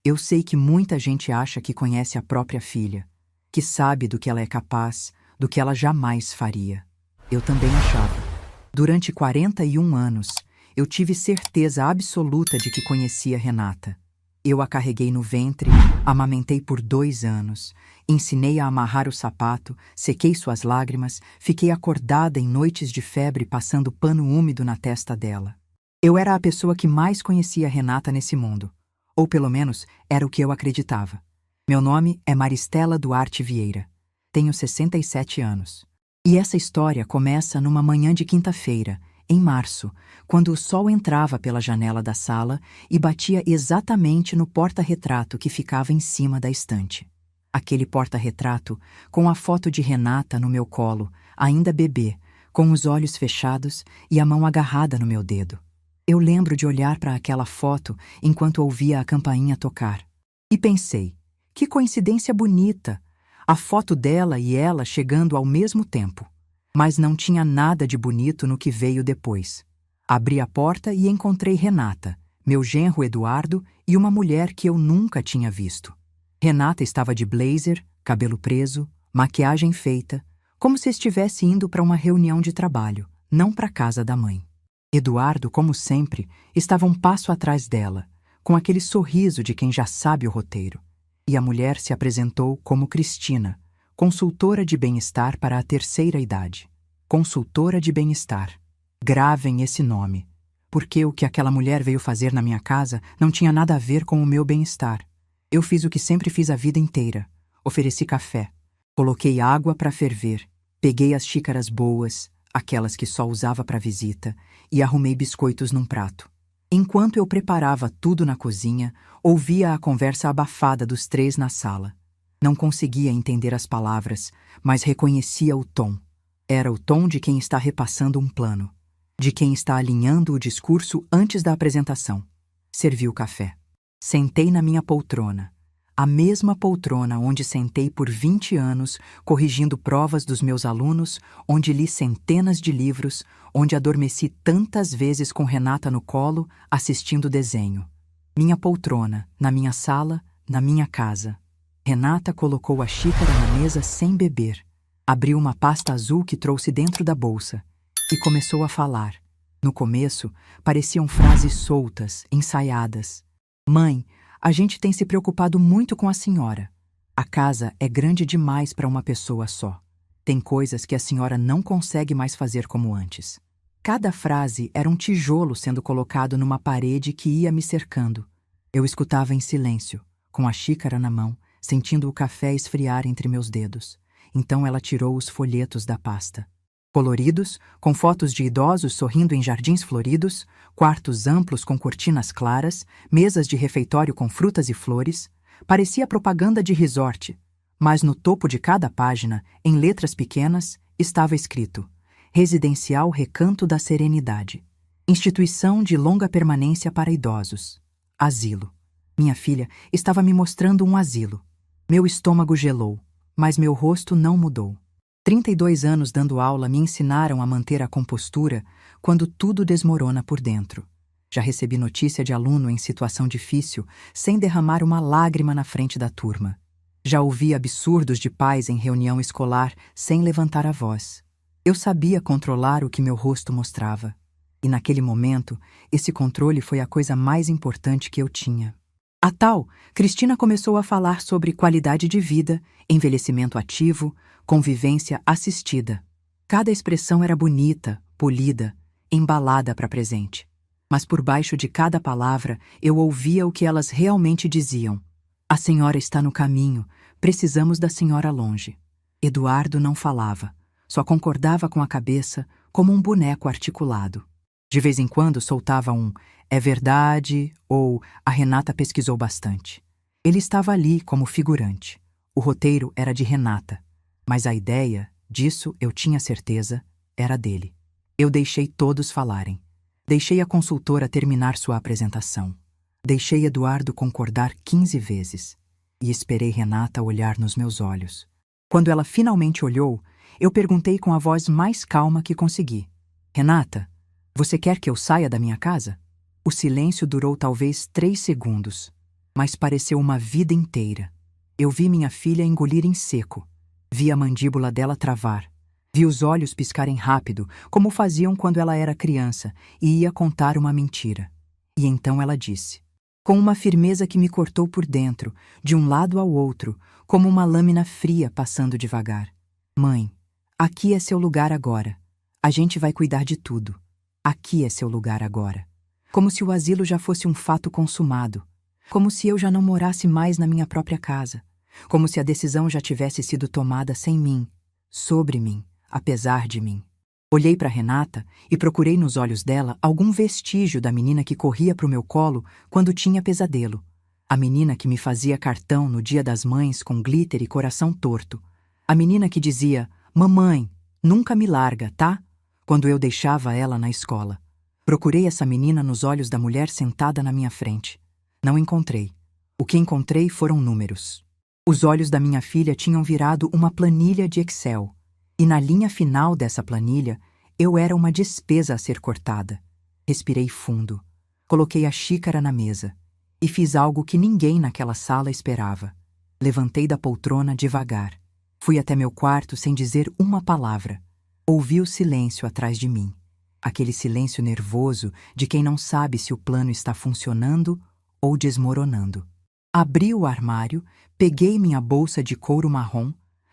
Eu sei que muita gente acha que conhece a própria filha, que sabe do que ela é capaz, do que ela jamais faria. Eu também achava. Durante 41 anos, eu tive certeza absoluta de que conhecia Renata. Eu a carreguei no ventre, amamentei por 2 anos, ensinei a amarrar o sapato, sequei suas lágrimas, fiquei acordada em noites de febre passando pano úmido na testa dela. Eu era a pessoa que mais conhecia Renata nesse mundo, ou pelo menos era o que eu acreditava. Meu nome é Maristela Duarte Vieira. Tenho 67 anos. E essa história começa numa manhã de quinta-feira, em março, quando o sol entrava pela janela da sala e batia exatamente no porta-retrato que ficava em cima da estante. Aquele porta-retrato com a foto de Renata no meu colo, ainda bebê, com os olhos fechados e a mão agarrada no meu dedo. Eu lembro de olhar para aquela foto enquanto ouvia a campainha tocar. E pensei, que coincidência bonita! A foto dela e ela chegando ao mesmo tempo. Mas não tinha nada de bonito no que veio depois. Abri a porta e encontrei Renata, meu genro Eduardo e uma mulher que eu nunca tinha visto. Renata estava de blazer, cabelo preso, maquiagem feita, como se estivesse indo para uma reunião de trabalho, não para a casa da mãe. Eduardo, como sempre, estava um passo atrás dela, com aquele sorriso de quem já sabe o roteiro. E a mulher se apresentou como Cristina, consultora de bem-estar para a terceira idade. Consultora de bem-estar. Gravem esse nome, porque o que aquela mulher veio fazer na minha casa não tinha nada a ver com o meu bem-estar. Eu fiz o que sempre fiz a vida inteira. Ofereci café. Coloquei água para ferver. Peguei as xícaras boas, aquelas que só usava para visita, e arrumei biscoitos num prato. Enquanto eu preparava tudo na cozinha, ouvia a conversa abafada dos 3 na sala. Não conseguia entender as palavras, mas reconhecia o tom. Era o tom de quem está repassando um plano, de quem está alinhando o discurso antes da apresentação. Servi o café. Sentei na minha poltrona, a mesma poltrona onde sentei por 20 anos, corrigindo provas dos meus alunos, onde li centenas de livros, onde adormeci tantas vezes com Renata no colo, assistindo desenho. Minha poltrona, na minha sala, na minha casa. Renata colocou a xícara na mesa sem beber. Abriu uma pasta azul que trouxe dentro da bolsa e começou a falar. No começo, pareciam frases soltas, ensaiadas. Mãe, a gente tem se preocupado muito com a senhora. A casa é grande demais para uma pessoa só. Tem coisas que a senhora não consegue mais fazer como antes. Cada frase era um tijolo sendo colocado numa parede que ia me cercando. Eu escutava em silêncio, com a xícara na mão, sentindo o café esfriar entre meus dedos. Então ela tirou os folhetos da pasta. Coloridos, com fotos de idosos sorrindo em jardins floridos, quartos amplos com cortinas claras, mesas de refeitório com frutas e flores, parecia propaganda de resort, mas no topo de cada página, em letras pequenas, estava escrito: Residencial Recanto da Serenidade. Instituição de longa permanência para idosos. Asilo. Minha filha estava me mostrando um asilo. Meu estômago gelou. Mas meu rosto não mudou. 32 anos dando aula me ensinaram a manter a compostura quando tudo desmorona por dentro. Já recebi notícia de aluno em situação difícil, sem derramar uma lágrima na frente da turma. Já ouvi absurdos de pais em reunião escolar sem levantar a voz. Eu sabia controlar o que meu rosto mostrava. E naquele momento, esse controle foi a coisa mais importante que eu tinha. A tal, Cristina começou a falar sobre qualidade de vida, envelhecimento ativo, convivência assistida. Cada expressão era bonita, polida, embalada para presente. Mas por baixo de cada palavra, eu ouvia o que elas realmente diziam. A senhora está no caminho, precisamos da senhora longe. Eduardo não falava, só concordava com a cabeça como um boneco articulado. De vez em quando soltava um "é verdade" ou "a Renata pesquisou bastante". Ele estava ali como figurante. O roteiro era de Renata, mas a ideia, disso eu tinha certeza, era dele. Eu deixei todos falarem. Deixei a consultora terminar sua apresentação. Deixei Eduardo concordar 15 vezes. E esperei Renata olhar nos meus olhos. Quando ela finalmente olhou, eu perguntei com a voz mais calma que consegui: Renata, você quer que eu saia da minha casa? O silêncio durou talvez 3 segundos. Mas pareceu uma vida inteira. Eu vi minha filha engolir em seco. Vi a mandíbula dela travar. Vi os olhos piscarem rápido, como faziam quando ela era criança, e ia contar uma mentira. E então ela disse, com uma firmeza que me cortou por dentro, de um lado ao outro, como uma lâmina fria passando devagar: Mãe, aqui é seu lugar agora. A gente vai cuidar de tudo. Aqui é seu lugar agora. Como se o asilo já fosse um fato consumado. Como se eu já não morasse mais na minha própria casa. Como se a decisão já tivesse sido tomada sem mim, sobre mim, apesar de mim. Olhei para Renata e procurei nos olhos dela algum vestígio da menina que corria para o meu colo quando tinha pesadelo. A menina que me fazia cartão no Dia das Mães com glitter e coração torto. A menina que dizia, mamãe, nunca me larga, tá? Quando eu deixava ela na escola. Procurei essa menina nos olhos da mulher sentada na minha frente. Não encontrei. O que encontrei foram números. Os olhos da minha filha tinham virado uma planilha de Excel. E na linha final dessa planilha, eu era uma despesa a ser cortada. Respirei fundo. Coloquei a xícara na mesa. E fiz algo que ninguém naquela sala esperava. Levantei da poltrona devagar. Fui até meu quarto sem dizer uma palavra. Ouvi o silêncio atrás de mim. Aquele silêncio nervoso de quem não sabe se o plano está funcionando ou desmoronando. Abri o armário, peguei minha bolsa de couro marrom,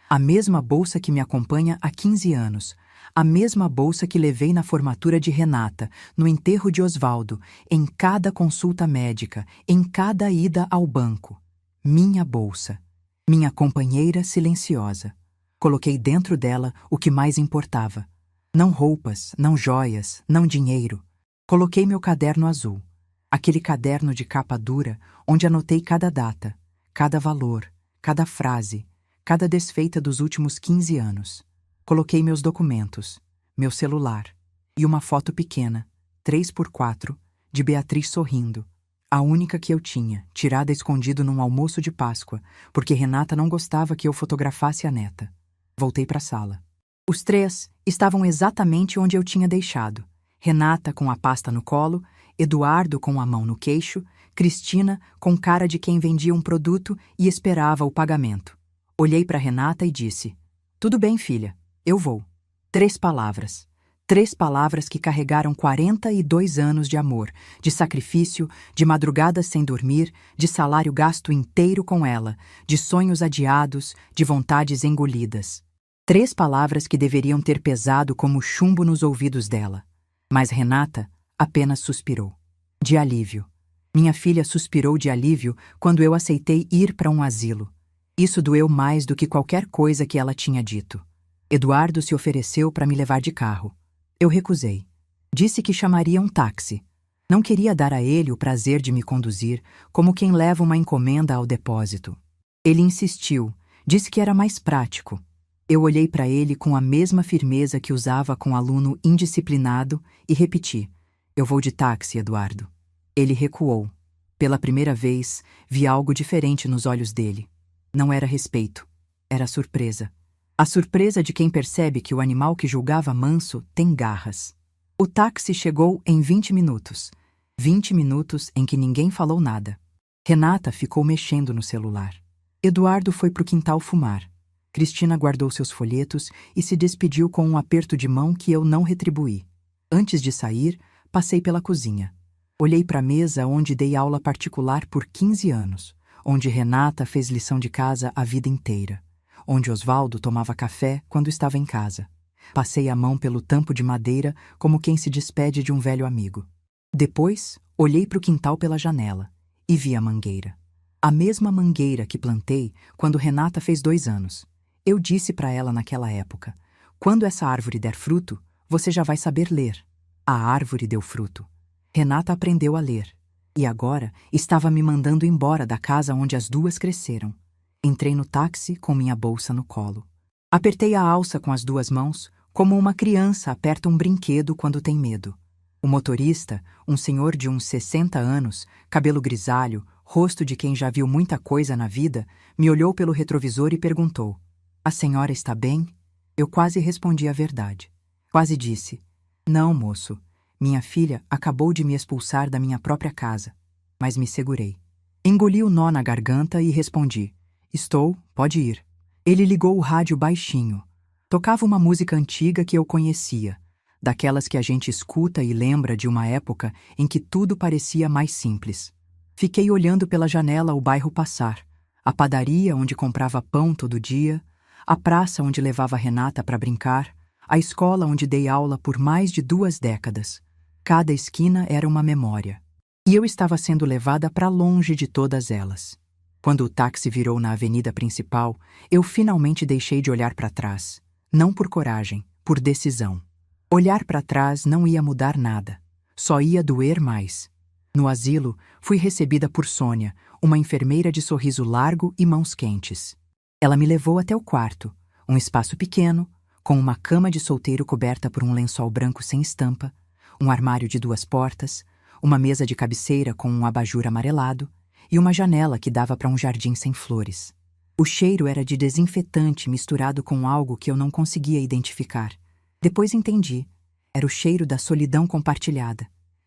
a mesma bolsa que me acompanha há 15 anos, a mesma bolsa que levei na formatura de Renata, no enterro de Osvaldo, em cada consulta médica, em cada ida ao banco. Minha bolsa. Minha companheira silenciosa. Coloquei dentro dela o que mais importava. Não roupas, não joias, não dinheiro. Coloquei meu caderno azul. Aquele caderno de capa dura, onde anotei cada data, cada valor, cada frase, cada desfeita dos últimos 15 anos. Coloquei meus documentos, meu celular e uma foto pequena, 3x4, de Beatriz sorrindo. A única que eu tinha, tirada escondido num almoço de Páscoa, porque Renata não gostava que eu fotografasse a neta. Voltei para a sala. Os 3 estavam exatamente onde eu tinha deixado. Renata com a pasta no colo, Eduardo com a mão no queixo, Cristina com cara de quem vendia um produto e esperava o pagamento. Olhei para Renata e disse, tudo bem, filha, eu vou. 3 palavras. 3 palavras que carregaram 42 anos de amor, de sacrifício, de madrugadas sem dormir, de salário gasto inteiro com ela, de sonhos adiados, de vontades engolidas. 3 palavras que deveriam ter pesado como chumbo nos ouvidos dela. Mas Renata apenas suspirou. De alívio. Minha filha suspirou de alívio quando eu aceitei ir para um asilo. Isso doeu mais do que qualquer coisa que ela tinha dito. Eduardo se ofereceu para me levar de carro. Eu recusei. Disse que chamaria um táxi. Não queria dar a ele o prazer de me conduzir, como quem leva uma encomenda ao depósito. Ele insistiu, disse que era mais prático. Eu olhei para ele com a mesma firmeza que usava com aluno indisciplinado e repeti, eu vou de táxi, Eduardo. Ele recuou. Pela primeira vez, vi algo diferente nos olhos dele. Não era respeito, era surpresa. A surpresa de quem percebe que o animal que julgava manso tem garras. O táxi chegou em 20 minutos. 20 minutos em que ninguém falou nada. Renata ficou mexendo no celular. Eduardo foi pro quintal fumar. Cristina guardou seus folhetos e se despediu com um aperto de mão que eu não retribuí. Antes de sair, passei pela cozinha. Olhei para a mesa onde dei aula particular por 15 anos, onde Renata fez lição de casa a vida inteira, onde Osvaldo tomava café quando estava em casa. Passei a mão pelo tampo de madeira como quem se despede de um velho amigo. Depois, olhei para o quintal pela janela e vi a mangueira. A mesma mangueira que plantei quando Renata fez 2 anos. Eu disse para ela naquela época, quando essa árvore der fruto, você já vai saber ler. A árvore deu fruto. Renata aprendeu a ler. E agora estava me mandando embora da casa onde as 2 cresceram. Entrei no táxi com minha bolsa no colo. Apertei a alça com as 2 mãos, como uma criança aperta um brinquedo quando tem medo. O motorista, um senhor de uns 60 anos, cabelo grisalho, rosto de quem já viu muita coisa na vida, me olhou pelo retrovisor e perguntou, a senhora está bem? Eu quase respondi a verdade. Quase disse, não, moço, minha filha acabou de me expulsar da minha própria casa. Mas me segurei. Engoli o nó na garganta e respondi: Estou, pode ir. Ele ligou o rádio baixinho. Tocava uma música antiga que eu conhecia, daquelas que a gente escuta e lembra de uma época em que tudo parecia mais simples. Fiquei olhando pela janela o bairro passar, a padaria onde comprava pão todo dia, a praça onde levava Renata para brincar, a escola onde dei aula por mais de 2 décadas. Cada esquina era uma memória. E eu estava sendo levada para longe de todas elas. Quando o táxi virou na avenida principal, eu finalmente deixei de olhar para trás. Não por coragem, por decisão. Olhar para trás não ia mudar nada. Só ia doer mais. No asilo, fui recebida por Sônia, uma enfermeira de sorriso largo e mãos quentes. Ela me levou até o quarto, um espaço pequeno, com uma cama de solteiro coberta por um lençol branco sem estampa, um armário de 2 portas, uma mesa de cabeceira com um abajur amarelado e uma janela que dava para um jardim sem flores. O cheiro era de desinfetante misturado com algo que eu não conseguia identificar. Depois entendi. Era o cheiro da solidão compartilhada.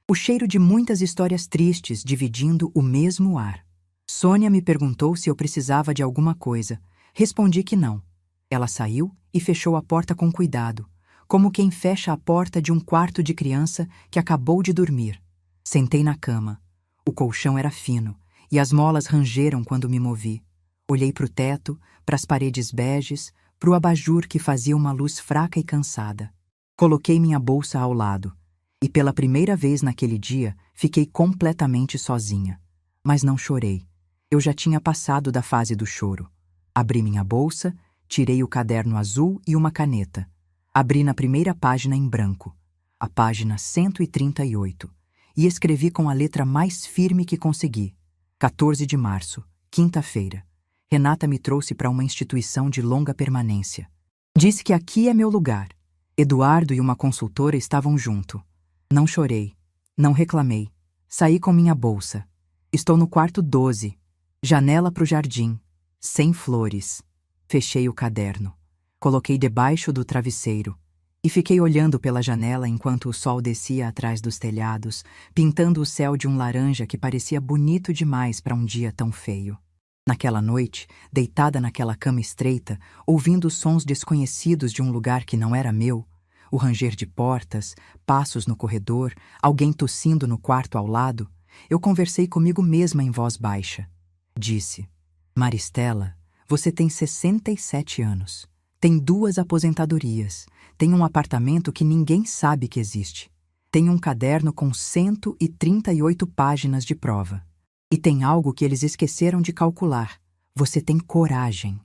O cheiro de muitas histórias tristes dividindo o mesmo ar. Sônia me perguntou se eu precisava de alguma coisa. Respondi que não. Ela saiu e fechou a porta com cuidado, como quem fecha a porta de um quarto de criança que acabou de dormir. Sentei na cama. O colchão era fino e as molas rangeram quando me movi. Olhei para o teto, para as paredes beges, para o abajur que fazia uma luz fraca e cansada. Coloquei minha bolsa ao lado. E pela primeira vez naquele dia, fiquei completamente sozinha. Mas não chorei. Eu já tinha passado da fase do choro. Abri minha bolsa, tirei o caderno azul e uma caneta. Abri na primeira página em branco, a página 138, e escrevi com a letra mais firme que consegui. 14 de março, quinta-feira. Renata me trouxe para uma instituição de longa permanência. Disse que aqui é meu lugar. Eduardo e uma consultora estavam junto. Não chorei, não reclamei. Saí com minha bolsa. Estou no quarto 12, janela para o jardim, sem flores. Fechei o caderno. Coloquei debaixo do travesseiro e fiquei olhando pela janela enquanto o sol descia atrás dos telhados, pintando o céu de um laranja que parecia bonito demais para um dia tão feio. Naquela noite, deitada naquela cama estreita, ouvindo os sons desconhecidos de um lugar que não era meu, o ranger de portas, passos no corredor, alguém tossindo no quarto ao lado, eu conversei comigo mesma em voz baixa. Disse: Maristela, você tem 67 anos. Tem 2 aposentadorias. Tem um apartamento que ninguém sabe que existe. Tem um caderno com 138 páginas de prova. E tem algo que eles esqueceram de calcular. Você tem coragem.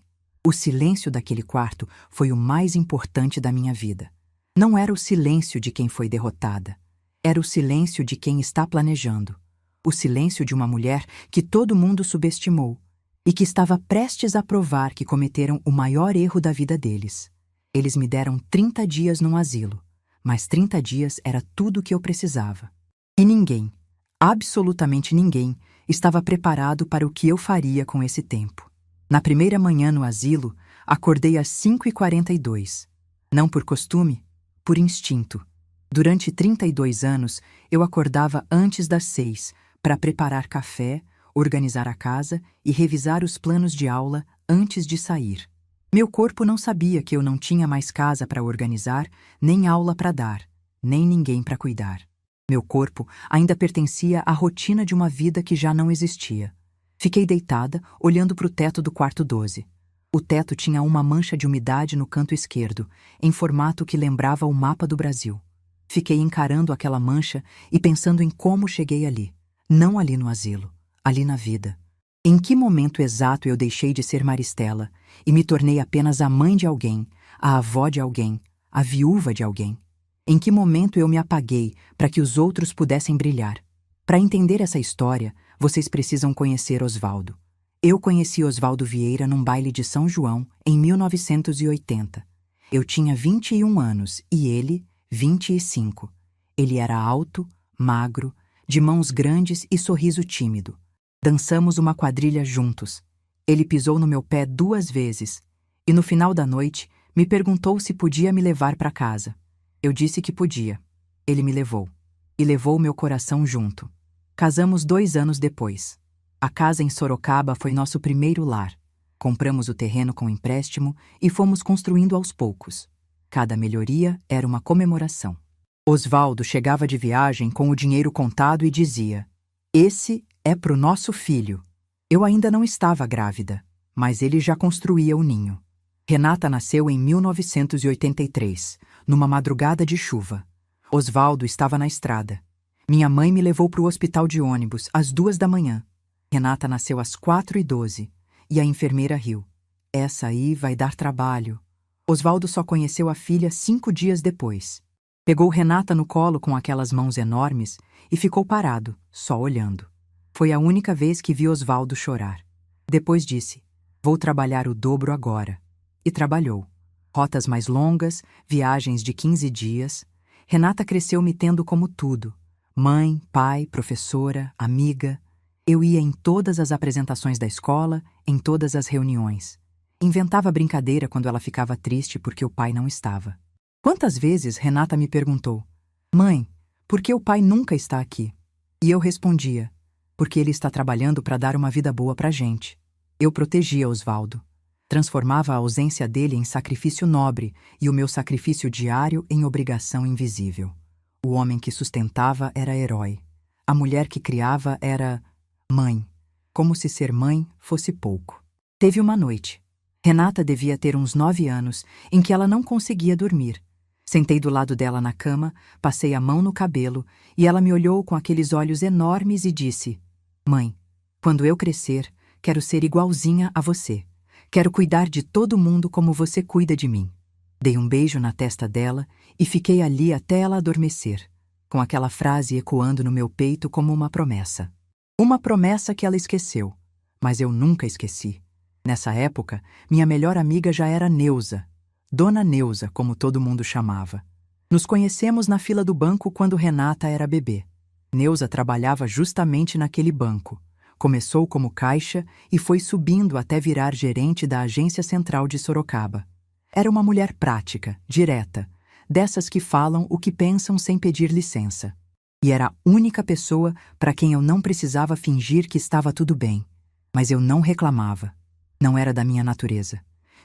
O silêncio daquele quarto foi o mais importante da minha vida. Não era o silêncio de quem foi derrotada. Era o silêncio de quem está planejando. O silêncio de uma mulher que todo mundo subestimou e que estava prestes a provar que cometeram o maior erro da vida deles. Eles me deram 30 dias num asilo, mas 30 dias era tudo o que eu precisava. E ninguém, absolutamente ninguém, estava preparado para o que eu faria com esse tempo. Na primeira manhã no asilo, acordei às 5h42. Não por costume, por instinto. Durante 32 anos, eu acordava antes das 6 para preparar café, organizar a casa e revisar os planos de aula antes de sair. Meu corpo não sabia que eu não tinha mais casa para organizar, nem aula para dar, nem ninguém para cuidar. Meu corpo ainda pertencia à rotina de uma vida que já não existia. Fiquei deitada, olhando para o teto do quarto 12. O teto tinha uma mancha de umidade no canto esquerdo, em formato que lembrava o mapa do Brasil. Fiquei encarando aquela mancha e pensando em como cheguei ali. Não ali no asilo, ali na vida. Em que momento exato eu deixei de ser Maristela e me tornei apenas a mãe de alguém, a avó de alguém, a viúva de alguém? Em que momento eu me apaguei para que os outros pudessem brilhar? Para entender essa história, vocês precisam conhecer Osvaldo. Eu conheci Osvaldo Vieira num baile de São João em 1980. Eu tinha 21 anos e ele, 25. Ele era alto, magro, de mãos grandes e sorriso tímido. Dançamos uma quadrilha juntos. Ele pisou no meu pé 2 vezes e no final da noite me perguntou se podia me levar para casa. Eu disse que podia. Ele me levou. E levou meu coração junto. Casamos 2 anos depois. A casa em Sorocaba foi nosso primeiro lar. Compramos o terreno com empréstimo e fomos construindo aos poucos. Cada melhoria era uma comemoração. Osvaldo chegava de viagem com o dinheiro contado e dizia: "Esse é pro nosso filho." Eu ainda não estava grávida, mas ele já construía o ninho. Renata nasceu em 1983, numa madrugada de chuva. Osvaldo estava na estrada. Minha mãe me levou para o hospital de ônibus às 2 da manhã. Renata nasceu às 4h12 e a enfermeira riu. "Essa aí vai dar trabalho." Osvaldo só conheceu a filha 5 dias depois. Pegou Renata no colo com aquelas mãos enormes e ficou parado, só olhando. Foi a única vez que vi Osvaldo chorar. Depois disse: "Vou trabalhar o dobro agora." E trabalhou. Rotas mais longas, viagens de 15 dias. Renata cresceu me tendo como tudo. Mãe, pai, professora, amiga. Eu ia em todas as apresentações da escola, em todas as reuniões. Inventava brincadeira quando ela ficava triste porque o pai não estava. Quantas vezes Renata me perguntou: "Mãe, por que o pai nunca está aqui?" E eu respondia: "Porque ele está trabalhando para dar uma vida boa pra gente." Eu protegia Osvaldo. Transformava a ausência dele em sacrifício nobre e o meu sacrifício diário em obrigação invisível. O homem que sustentava era herói. A mulher que criava era mãe, como se ser mãe fosse pouco. Teve uma noite. Renata devia ter uns 9 anos, em que ela não conseguia dormir. Sentei do lado dela na cama, passei a mão no cabelo e ela me olhou com aqueles olhos enormes e disse: "Mãe, quando eu crescer, quero ser igualzinha a você. Quero cuidar de todo mundo como você cuida de mim." Dei um beijo na testa dela e fiquei ali até ela adormecer, com aquela frase ecoando no meu peito como uma promessa. Uma promessa que ela esqueceu, mas eu nunca esqueci. Nessa época, minha melhor amiga já era Neuza, Dona Neuza, como todo mundo chamava. Nos conhecemos na fila do banco quando Renata era bebê. Neuza trabalhava justamente naquele banco. Começou como caixa e foi subindo até virar gerente da Agência Central de Sorocaba. Era uma mulher prática, direta, dessas que falam o que pensam sem pedir licença. E era a única pessoa para quem eu não precisava fingir que estava tudo bem. Mas eu não reclamava. Não era da minha natureza.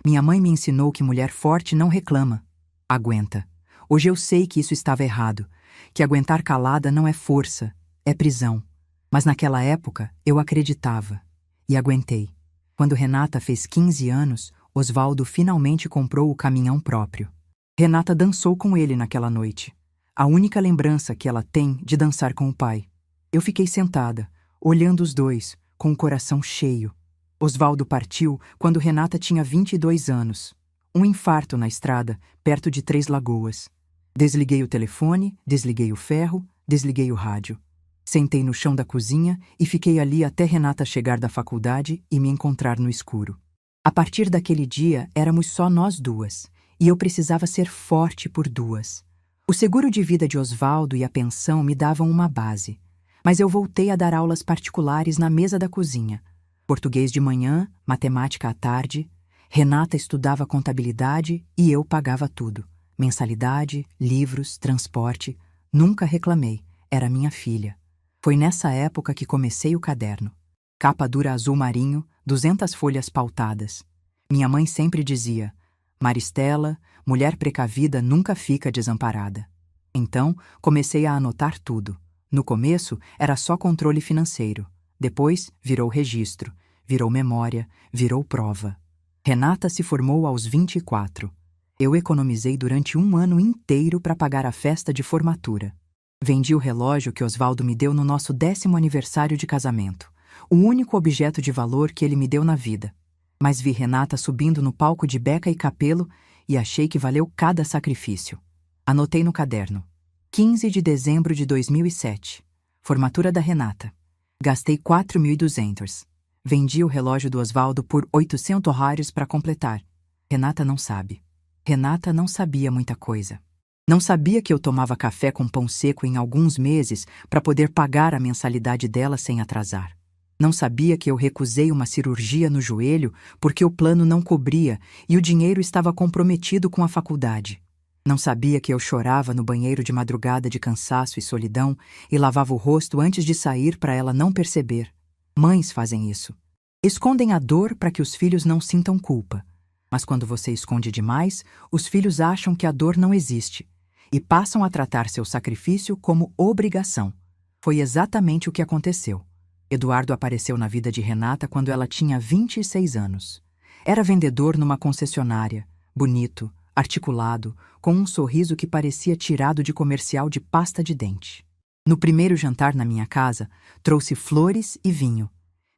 Minha mãe me ensinou que mulher forte não reclama. Aguenta. Hoje eu sei que isso estava errado, que aguentar calada não é força, é prisão. Mas naquela época eu acreditava. E aguentei. Quando Renata fez 15 anos, Osvaldo finalmente comprou o caminhão próprio. Renata dançou com ele naquela noite. A única lembrança que ela tem de dançar com o pai. Eu fiquei sentada, olhando os dois, com o coração cheio. Osvaldo partiu quando Renata tinha 22 anos. Um infarto na estrada, perto de 3 Lagoas. Desliguei o telefone, desliguei o ferro, desliguei o rádio. Sentei no chão da cozinha e fiquei ali até Renata chegar da faculdade e me encontrar no escuro. A partir daquele dia, éramos só nós duas, e eu precisava ser forte por duas. O seguro de vida de Osvaldo e a pensão me davam uma base, mas eu voltei a dar aulas particulares na mesa da cozinha. Português de manhã, matemática à tarde. Renata estudava contabilidade e eu pagava tudo. Mensalidade, livros, transporte. Nunca reclamei, era minha filha. Foi nessa época que comecei o caderno. Capa dura azul marinho, 200 folhas pautadas. Minha mãe sempre dizia: "Maristela, mulher precavida nunca fica desamparada." Então, comecei a anotar tudo. No começo, era só controle financeiro. Depois, virou registro, virou memória, virou prova. Renata se formou aos 24. Eu economizei durante 1 ano inteiro para pagar a festa de formatura. Vendi o relógio que Osvaldo me deu no nosso 10º aniversário de casamento, o único objeto de valor que ele me deu na vida. Mas vi Renata subindo no palco de Beca e Capelo e achei que valeu cada sacrifício. Anotei no caderno. 15 de dezembro de 2007. Formatura da Renata. Gastei 4.200. Vendi o relógio do Osvaldo por 800 horários para completar. Renata não sabe. Renata não sabia muita coisa. Não sabia que eu tomava café com pão seco em alguns meses para poder pagar a mensalidade dela sem atrasar. Não sabia que eu recusei uma cirurgia no joelho porque o plano não cobria e o dinheiro estava comprometido com a faculdade. Não sabia que eu chorava no banheiro de madrugada de cansaço e solidão e lavava o rosto antes de sair para ela não perceber. Mães fazem isso. Escondem a dor para que os filhos não sintam culpa. Mas quando você esconde demais, os filhos acham que a dor não existe e passam a tratar seu sacrifício como obrigação. Foi exatamente o que aconteceu. Eduardo apareceu na vida de Renata quando ela tinha 26 anos. Era vendedor numa concessionária, bonito, articulado, com um sorriso que parecia tirado de comercial de pasta de dente. No primeiro jantar na minha casa, trouxe flores e vinho.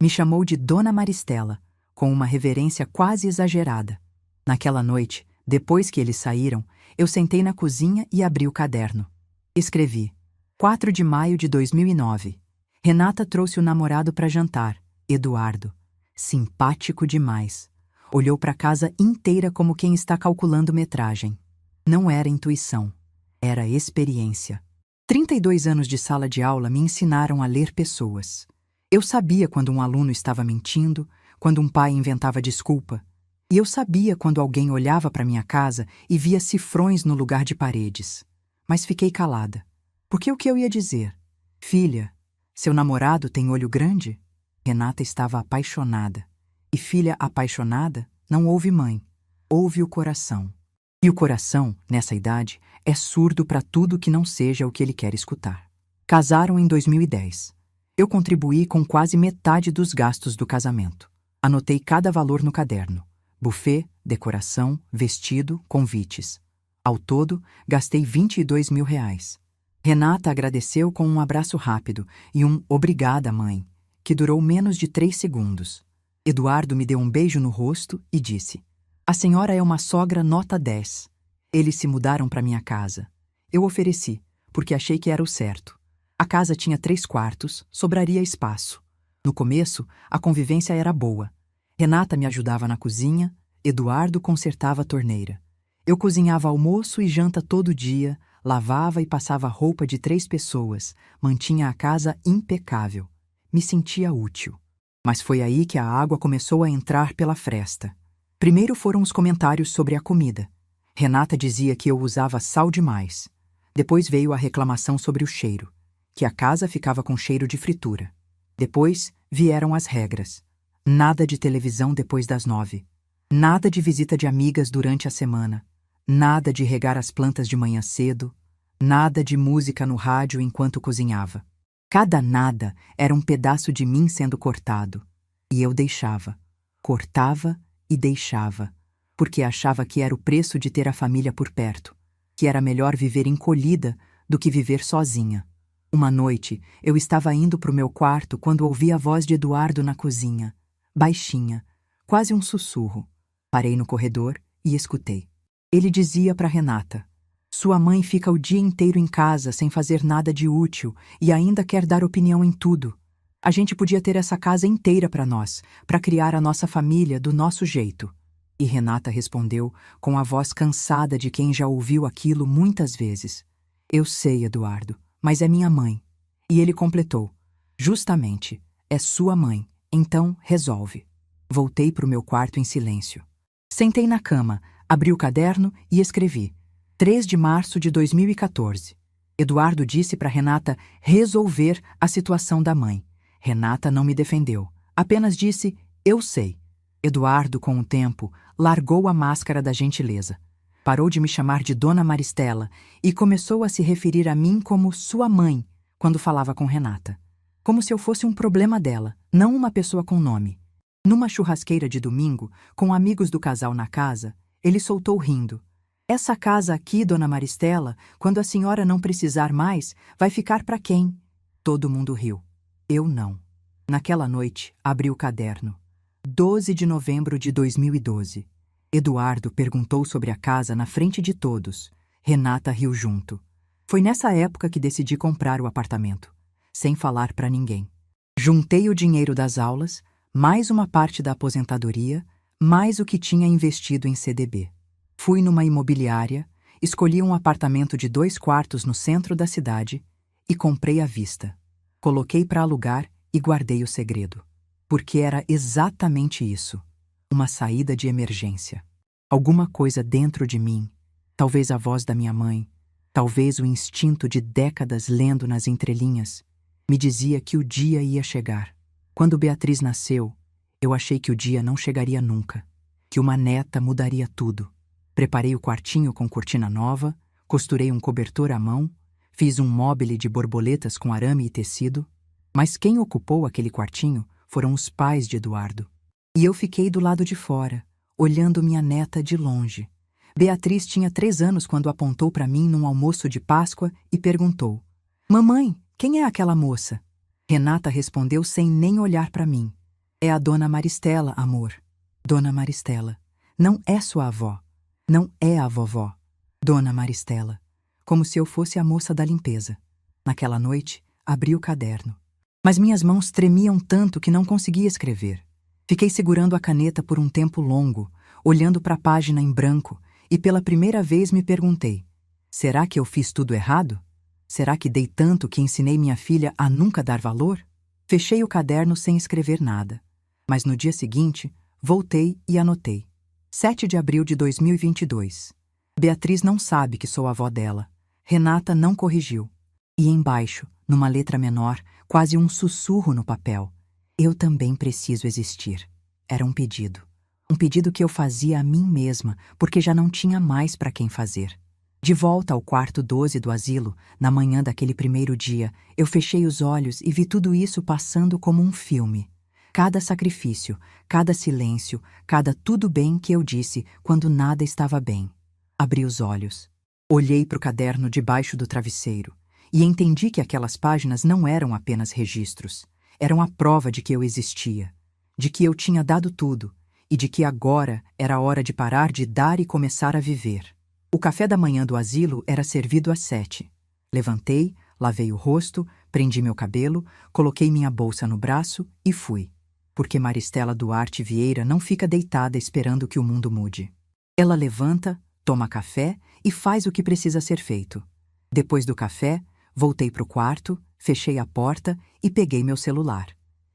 Me chamou de Dona Maristela, com uma reverência quase exagerada. Naquela noite, depois que eles saíram, eu sentei na cozinha e abri o caderno. Escrevi: 4 de maio de 2009. Renata trouxe o namorado para jantar, Eduardo. Simpático demais. Olhou para a casa inteira como quem está calculando metragem. Não era intuição, era experiência. 32 anos de sala de aula me ensinaram a ler pessoas. Eu sabia quando um aluno estava mentindo, quando um pai inventava desculpa. E eu sabia quando alguém olhava para minha casa e via cifrões no lugar de paredes. Mas fiquei calada. Porque o que eu ia dizer? Filha, seu namorado tem olho grande? Renata estava apaixonada. E filha apaixonada não ouve mãe, ouve o coração. E o coração, nessa idade, é surdo para tudo que não seja o que ele quer escutar. Casaram em 2010. Eu contribuí com quase metade dos gastos do casamento. Anotei cada valor no caderno. Buffet, decoração, vestido, convites. Ao todo, gastei R$ 22 mil. Renata agradeceu com um abraço rápido e um "obrigada, mãe", que durou menos de 3 segundos. Eduardo me deu um beijo no rosto e disse: "A senhora é uma sogra nota 10. Eles se mudaram para minha casa. Eu ofereci, porque achei que era o certo. A casa tinha 3 quartos, sobraria espaço. No começo, a convivência era boa. Renata me ajudava na cozinha, Eduardo consertava a torneira. Eu cozinhava almoço e janta todo dia, lavava e passava roupa de 3 pessoas, mantinha a casa impecável. Me sentia útil. Mas foi aí que a água começou a entrar pela fresta. Primeiro foram os comentários sobre a comida. Renata dizia que eu usava sal demais. Depois veio a reclamação sobre o cheiro, que a casa ficava com cheiro de fritura. Depois vieram as regras. Nada de televisão depois das 9. Nada de visita de amigas durante a semana. Nada de regar as plantas de manhã cedo. Nada de música no rádio enquanto cozinhava. Cada nada era um pedaço de mim sendo cortado. E eu deixava. Cortava e deixava. Porque achava que era o preço de ter a família por perto. Que era melhor viver encolhida do que viver sozinha. Uma noite, eu estava indo para o meu quarto quando ouvi a voz de Eduardo na cozinha. Baixinha, quase um sussurro. Parei no corredor e escutei. Ele dizia para Renata: "Sua mãe fica o dia inteiro em casa sem fazer nada de útil e ainda quer dar opinião em tudo. A gente podia ter essa casa inteira para nós, para criar a nossa família do nosso jeito." E Renata respondeu com a voz cansada de quem já ouviu aquilo muitas vezes: "Eu sei, Eduardo, mas é minha mãe." E ele completou: "Justamente, é sua mãe, então resolve." Voltei para o meu quarto em silêncio. Sentei na cama, abri o caderno e escrevi: 3 de março de 2014. Eduardo disse para Renata resolver a situação da mãe. Renata não me defendeu, apenas disse: "Eu sei." Eduardo, com o tempo, largou a máscara da gentileza. Parou de me chamar de Dona Maristela e começou a se referir a mim como sua mãe quando falava com Renata. Como se eu fosse um problema dela, não uma pessoa com nome. Numa churrasqueira de domingo, com amigos do casal na casa, ele soltou rindo: "Essa casa aqui, Dona Maristela, quando a senhora não precisar mais, vai ficar para quem?" Todo mundo riu. Eu não. Naquela noite, abri o caderno. 12 de novembro de 2012. Eduardo perguntou sobre a casa na frente de todos. Renata riu junto. Foi nessa época que decidi comprar o apartamento, sem falar para ninguém. Juntei o dinheiro das aulas, mais uma parte da aposentadoria, mais o que tinha investido em CDB. Fui numa imobiliária, escolhi um apartamento de 2 quartos no centro da cidade e comprei à vista. Coloquei para alugar e guardei o segredo. Porque era exatamente isso, uma saída de emergência. Alguma coisa dentro de mim, talvez a voz da minha mãe, talvez o instinto de décadas lendo nas entrelinhas, me dizia que o dia ia chegar. Quando Beatriz nasceu, eu achei que o dia não chegaria nunca, que uma neta mudaria tudo. Preparei o quartinho com cortina nova, costurei um cobertor à mão, fiz um mobile de borboletas com arame e tecido. Mas quem ocupou aquele quartinho foram os pais de Eduardo. E eu fiquei do lado de fora, olhando minha neta de longe. Beatriz tinha 3 anos quando apontou para mim num almoço de Páscoa e perguntou: "Mamãe, quem é aquela moça?" Renata respondeu sem nem olhar para mim: "É a Dona Maristela, amor." Dona Maristela. Não é sua avó. Não é a vovó. Dona Maristela. Como se eu fosse a moça da limpeza. Naquela noite, abri o caderno. Mas minhas mãos tremiam tanto que não conseguia escrever. Fiquei segurando a caneta por um tempo longo, olhando para a página em branco, e pela primeira vez me perguntei: será que eu fiz tudo errado? Será que dei tanto que ensinei minha filha a nunca dar valor? Fechei o caderno sem escrever nada. Mas no dia seguinte, voltei e anotei. 7 de abril de 2022. Beatriz não sabe que sou a avó dela. Renata não corrigiu. E embaixo, numa letra menor, quase um sussurro no papel: eu também preciso existir. Era um pedido. Um pedido que eu fazia a mim mesma, porque já não tinha mais para quem fazer. De volta ao quarto 12 do asilo, na manhã daquele primeiro dia, eu fechei os olhos e vi tudo isso passando como um filme. Cada sacrifício, cada silêncio, cada tudo bem que eu disse quando nada estava bem. Abri os olhos. Olhei para o caderno debaixo do travesseiro e entendi que aquelas páginas não eram apenas registros. Eram a prova de que eu existia, de que eu tinha dado tudo e de que agora era a hora de parar de dar e começar a viver. O café da manhã do asilo era servido às 7. Levantei, lavei o rosto, prendi meu cabelo, coloquei minha bolsa no braço e fui. Porque Maristela Duarte Vieira não fica deitada esperando que o mundo mude. Ela levanta, toma café e faz o que precisa ser feito. Depois do café, voltei para o quarto, fechei a porta e peguei meu celular.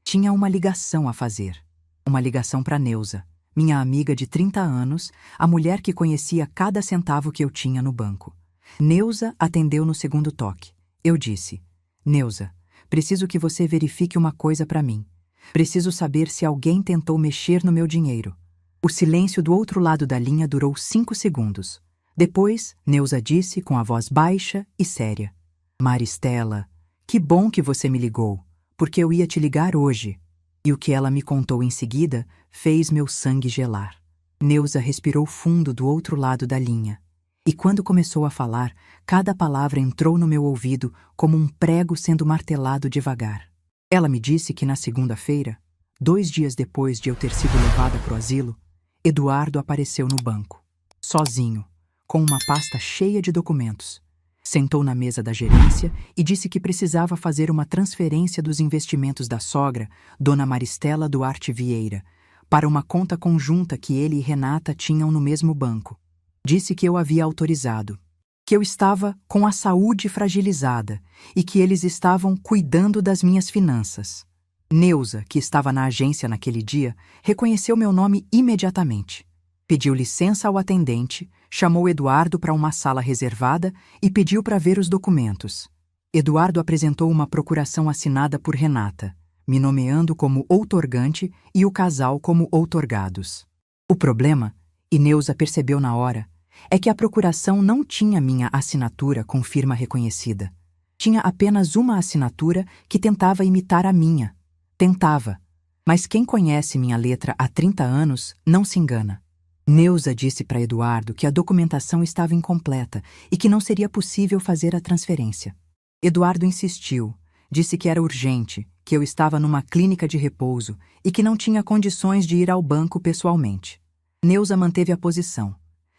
Tinha uma ligação a fazer. Uma ligação para Neuza, minha amiga de 30 anos, a mulher que conhecia cada centavo que eu tinha no banco. Neuza atendeu no segundo toque. Eu disse: "Neuza, preciso que você verifique uma coisa para mim. Preciso saber se alguém tentou mexer no meu dinheiro." O silêncio do outro lado da linha durou 5 segundos. Depois, Neuza disse com a voz baixa e séria: "Maristela, que bom que você me ligou, porque eu ia te ligar hoje." E o que ela me contou em seguida fez meu sangue gelar. Neuza respirou fundo do outro lado da linha. E quando começou a falar, cada palavra entrou no meu ouvido como um prego sendo martelado devagar. Ela me disse que na segunda-feira, 2 dias depois de eu ter sido levada para o asilo, Eduardo apareceu no banco, sozinho, com uma pasta cheia de documentos. Sentou na mesa da gerência e disse que precisava fazer uma transferência dos investimentos da sogra, Dona Maristela Duarte Vieira, para uma conta conjunta que ele e Renata tinham no mesmo banco. Disse que eu havia autorizado, que eu estava com a saúde fragilizada e que eles estavam cuidando das minhas finanças. Neuza, que estava na agência naquele dia, reconheceu meu nome imediatamente. Pediu licença ao atendente, chamou Eduardo para uma sala reservada e pediu para ver os documentos. Eduardo apresentou uma procuração assinada por Renata, me nomeando como outorgante e o casal como outorgados. O problema, e Neuza percebeu na hora, é que a procuração não tinha minha assinatura com firma reconhecida. Tinha apenas uma assinatura que tentava imitar a minha. Tentava. Mas quem conhece minha letra há 30 anos não se engana. Neuza disse para Eduardo que a documentação estava incompleta e que não seria possível fazer a transferência. Eduardo insistiu, disse que era urgente, que eu estava numa clínica de repouso e que não tinha condições de ir ao banco pessoalmente. Neuza manteve a posição.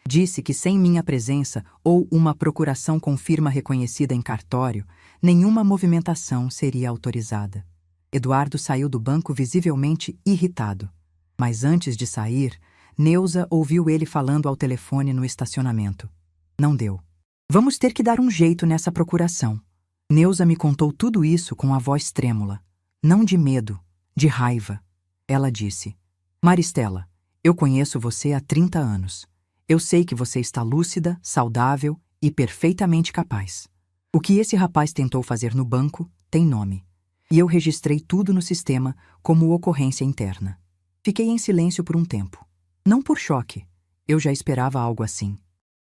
Disse que sem minha presença ou uma procuração com firma reconhecida em cartório, nenhuma movimentação seria autorizada. Eduardo saiu do banco visivelmente irritado. Mas antes de sair, Neuza ouviu ele falando ao telefone no estacionamento. Não deu. Vamos ter que dar um jeito nessa procuração. Neuza me contou tudo isso com a voz trêmula. Não de medo, de raiva. Ela disse: Maristela, eu conheço você há 30 anos. Eu sei que você está lúcida, saudável e perfeitamente capaz. O que esse rapaz tentou fazer no banco tem nome. e eu registrei tudo no sistema como ocorrência interna. Fiquei em silêncio por um tempo. Não por choque. Eu já esperava algo assim.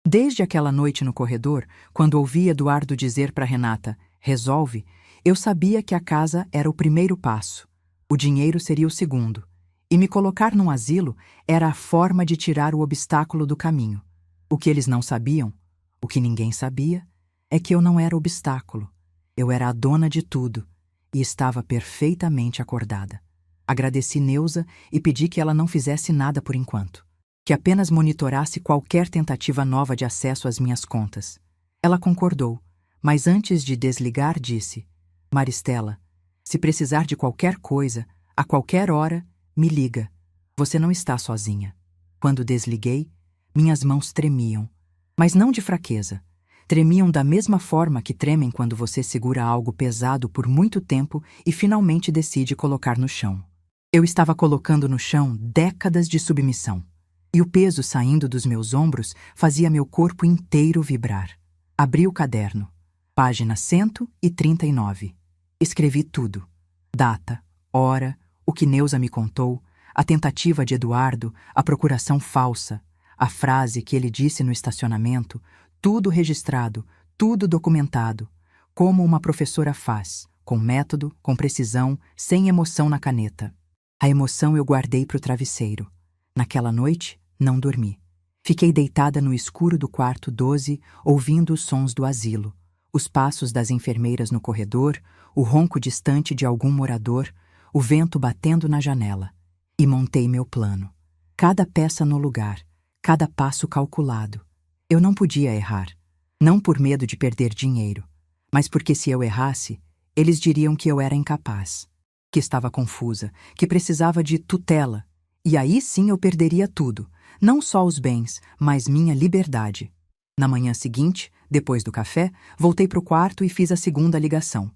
Desde aquela noite no corredor, quando ouvi Eduardo dizer para Renata, resolve, eu sabia que a casa era o primeiro passo. O dinheiro seria o segundo. E me colocar num asilo era a forma de tirar o obstáculo do caminho. O que eles não sabiam, o que ninguém sabia, é que eu não era obstáculo. Eu era a dona de tudo e estava perfeitamente acordada. Agradeci Neuza e pedi que ela não fizesse nada por enquanto, que apenas monitorasse qualquer tentativa nova de acesso às minhas contas. Ela concordou, mas antes de desligar disse: Maristela, se precisar de qualquer coisa, a qualquer hora, me liga. Você não está sozinha. Quando desliguei, minhas mãos tremiam, mas não de fraqueza. Tremiam da mesma forma que tremem quando você segura algo pesado por muito tempo e finalmente decide colocar no chão. Eu estava colocando no chão décadas de submissão, e o peso saindo dos meus ombros fazia meu corpo inteiro vibrar. Abri o caderno. Página 139. Escrevi tudo. Data, hora, o que Neuza me contou, a tentativa de Eduardo, a procuração falsa, a frase que ele disse no estacionamento, tudo registrado, tudo documentado, como uma professora faz, com método, com precisão, sem emoção na caneta. A emoção eu guardei para o travesseiro. Naquela noite, não dormi. Fiquei deitada no escuro do quarto 12, ouvindo os sons do asilo, os passos das enfermeiras no corredor, o ronco distante de algum morador, o vento batendo na janela. E montei meu plano. Cada peça no lugar, cada passo calculado. Eu não podia errar. Não por medo de perder dinheiro, mas porque se eu errasse, eles diriam que eu era incapaz, que estava confusa, que precisava de tutela. E aí sim eu perderia tudo, não só os bens, mas minha liberdade. Na manhã seguinte, depois do café, voltei para o quarto e fiz a segunda ligação.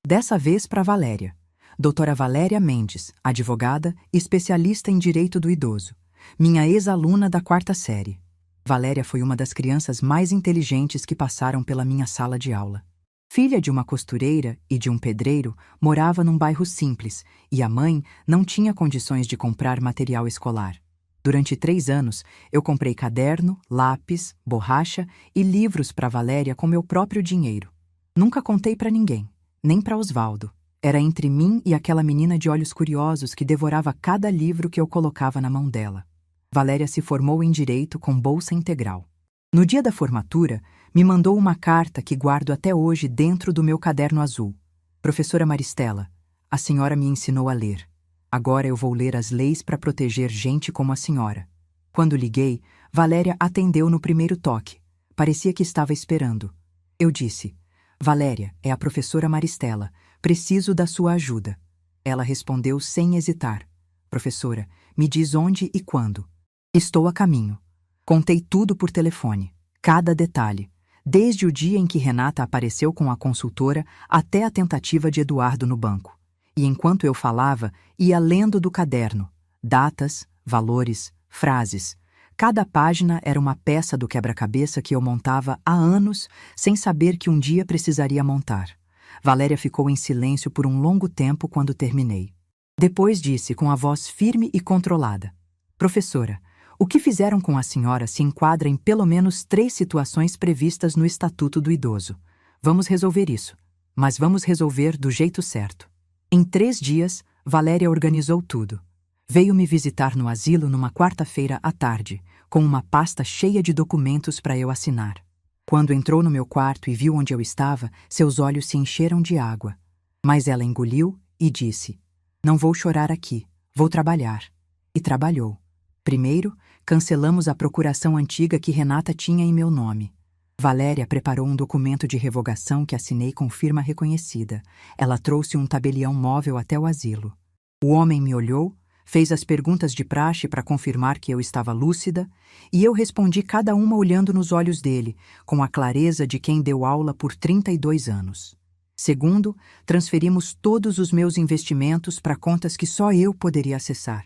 Dessa vez para Valéria. Doutora Valéria Mendes, advogada e especialista em direito do idoso. Minha ex-aluna da 4ª série. Valéria foi uma das crianças mais inteligentes que passaram pela minha sala de aula. Filha de uma costureira e de um pedreiro, morava num bairro simples e a mãe não tinha condições de comprar material escolar. Durante 3 anos, eu comprei caderno, lápis, borracha e livros para Valéria com meu próprio dinheiro. Nunca contei para ninguém, nem para Osvaldo. Era entre mim e aquela menina de olhos curiosos que devorava cada livro que eu colocava na mão dela. Valéria se formou em Direito com bolsa integral. No dia da formatura, me mandou uma carta que guardo até hoje dentro do meu caderno azul. Professora Maristela, a senhora me ensinou a ler. Agora eu vou ler as leis para proteger gente como a senhora. Quando liguei, Valéria atendeu no primeiro toque. Parecia que estava esperando. Eu disse: Valéria, é a professora Maristela. Preciso da sua ajuda. Ela respondeu sem hesitar. Professora, me diz onde e quando. Estou a caminho. Contei tudo por telefone, cada detalhe, desde o dia em que Renata apareceu com a consultora até a tentativa de Eduardo no banco. E enquanto eu falava, ia lendo do caderno, datas, valores, frases. Cada página era uma peça do quebra-cabeça que eu montava há anos, sem saber que um dia precisaria montar. Valéria ficou em silêncio por um longo tempo quando terminei. Depois disse com a voz firme e controlada: Professora, o que fizeram com a senhora se enquadra em pelo menos 3 situações previstas no Estatuto do Idoso. Vamos resolver isso, mas vamos resolver do jeito certo. Em 3 dias, Valéria organizou tudo. Veio me visitar no asilo numa quarta-feira à tarde, com uma pasta cheia de documentos para eu assinar. Quando entrou no meu quarto e viu onde eu estava, seus olhos se encheram de água. Mas ela engoliu e disse: Não vou chorar aqui, vou trabalhar. E trabalhou. Primeiro, cancelamos a procuração antiga que Renata tinha em meu nome. Valéria preparou um documento de revogação que assinei com firma reconhecida. Ela trouxe um tabelião móvel até o asilo. O homem me olhou, fez as perguntas de praxe para confirmar que eu estava lúcida, e eu respondi cada uma olhando nos olhos dele, com a clareza de quem deu aula por 32 anos. Segundo, transferimos todos os meus investimentos para contas que só eu poderia acessar.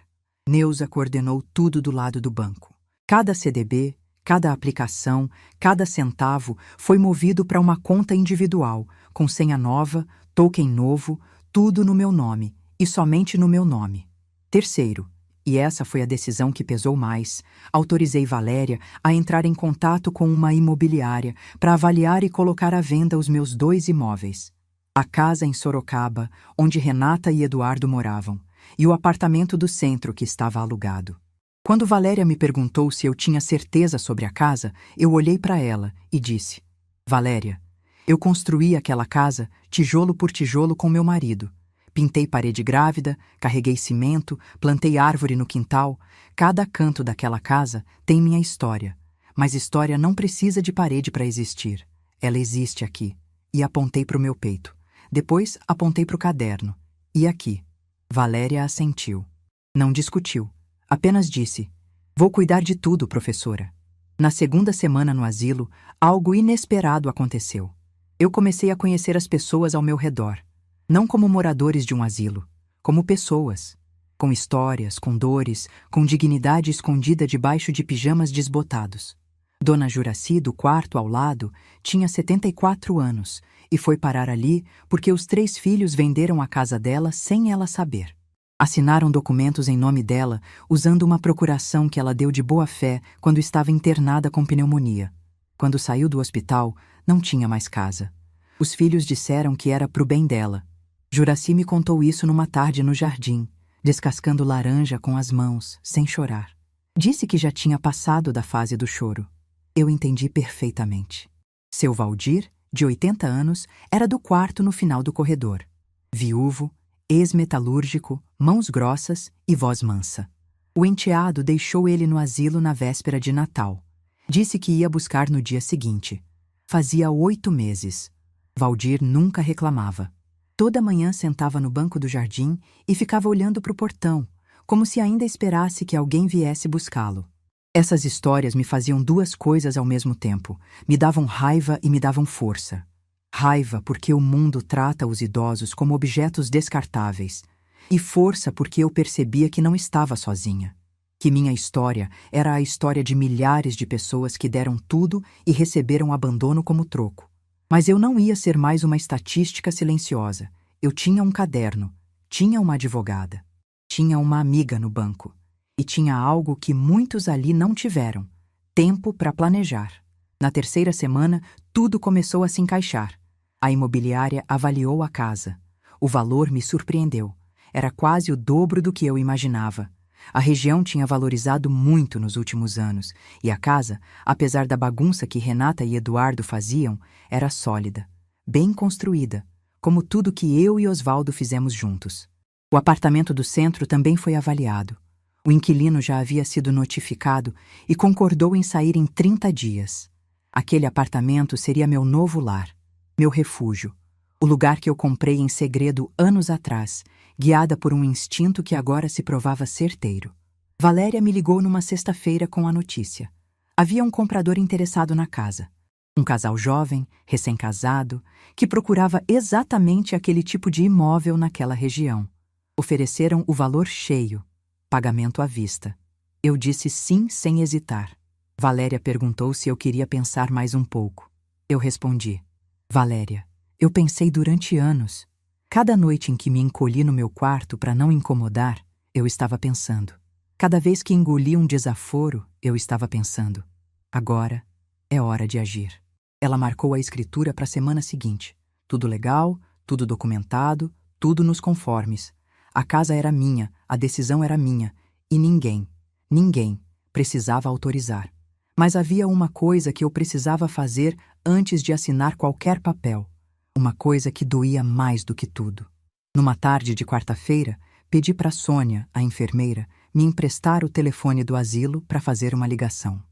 Neuza coordenou tudo do lado do banco. Cada CDB, cada aplicação, cada centavo foi movido para uma conta individual, com senha nova, token novo, tudo no meu nome, e somente no meu nome. Terceiro, e essa foi a decisão que pesou mais, autorizei Valéria a entrar em contato com uma imobiliária para avaliar e colocar à venda os meus 2 imóveis. A casa em Sorocaba, onde Renata e Eduardo moravam, e o apartamento do centro que estava alugado. Quando Valéria me perguntou se eu tinha certeza sobre a casa, eu olhei para ela e disse: Valéria, eu construí aquela casa tijolo por tijolo com meu marido. Pintei parede grávida, carreguei cimento, plantei árvore no quintal. Cada canto daquela casa tem minha história. Mas história não precisa de parede para existir. Ela existe aqui. E apontei para o meu peito. Depois apontei para o caderno. E aqui. Valéria assentiu. Não discutiu. Apenas disse: Vou cuidar de tudo, professora. Na segunda semana no asilo, algo inesperado aconteceu. Eu comecei a conhecer as pessoas ao meu redor. Não como moradores de um asilo, como pessoas. Com histórias, com dores, com dignidade escondida debaixo de pijamas desbotados. Dona Juraci, do quarto ao lado, tinha 74 anos e foi parar ali porque os 3 filhos venderam a casa dela sem ela saber. Assinaram documentos em nome dela usando uma procuração que ela deu de boa fé quando estava internada com pneumonia. Quando saiu do hospital, não tinha mais casa. Os filhos disseram que era pro bem dela. Juraci me contou isso numa tarde no jardim, descascando laranja com as mãos, sem chorar. Disse que já tinha passado da fase do choro. Eu entendi perfeitamente. Seu Valdir, de 80 anos, era do quarto no final do corredor. Viúvo, ex-metalúrgico, mãos grossas e voz mansa. O enteado deixou ele no asilo na véspera de Natal. Disse que ia buscar no dia seguinte. Fazia 8 meses. Valdir nunca reclamava. Toda manhã sentava no banco do jardim e ficava olhando para o portão, como se ainda esperasse que alguém viesse buscá-lo. Essas histórias me faziam 2 coisas ao mesmo tempo. Me davam raiva e me davam força. Raiva porque o mundo trata os idosos como objetos descartáveis. E força porque eu percebia que não estava sozinha. Que minha história era a história de milhares de pessoas que deram tudo e receberam abandono como troco. Mas eu não ia ser mais uma estatística silenciosa. Eu tinha um caderno, tinha uma advogada, tinha uma amiga no banco. E tinha algo que muitos ali não tiveram: tempo para planejar. Na 3ª semana, tudo começou a se encaixar. A imobiliária avaliou a casa. O valor me surpreendeu. Era quase o dobro do que eu imaginava. A região tinha valorizado muito nos últimos anos, e a casa, apesar da bagunça que Renata e Eduardo faziam, era sólida, bem construída, como tudo que eu e Osvaldo fizemos juntos. O apartamento do centro também foi avaliado. O inquilino já havia sido notificado e concordou em sair em 30 dias. Aquele apartamento seria meu novo lar, meu refúgio, o lugar que eu comprei em segredo anos atrás, guiada por um instinto que agora se provava certeiro. Valéria me ligou numa sexta-feira com a notícia. Havia um comprador interessado na casa. Um casal jovem, recém-casado, que procurava exatamente aquele tipo de imóvel naquela região. Ofereceram o valor cheio, pagamento à vista. Eu disse sim sem hesitar. Valéria perguntou se eu queria pensar mais um pouco. Eu respondi: Valéria, eu pensei durante anos. Cada noite em que me encolhi no meu quarto para não incomodar, eu estava pensando. Cada vez que engoli um desaforo, eu estava pensando: agora é hora de agir. Ela marcou a escritura para a semana seguinte. Tudo legal, tudo documentado, tudo nos conformes. A casa era minha, a decisão era minha, e ninguém precisava autorizar. Mas havia uma coisa que eu precisava fazer antes de assinar qualquer papel. Uma coisa que doía mais do que tudo. Numa tarde de quarta-feira, pedi para Sônia, a enfermeira, me emprestar o telefone do asilo para fazer uma ligação.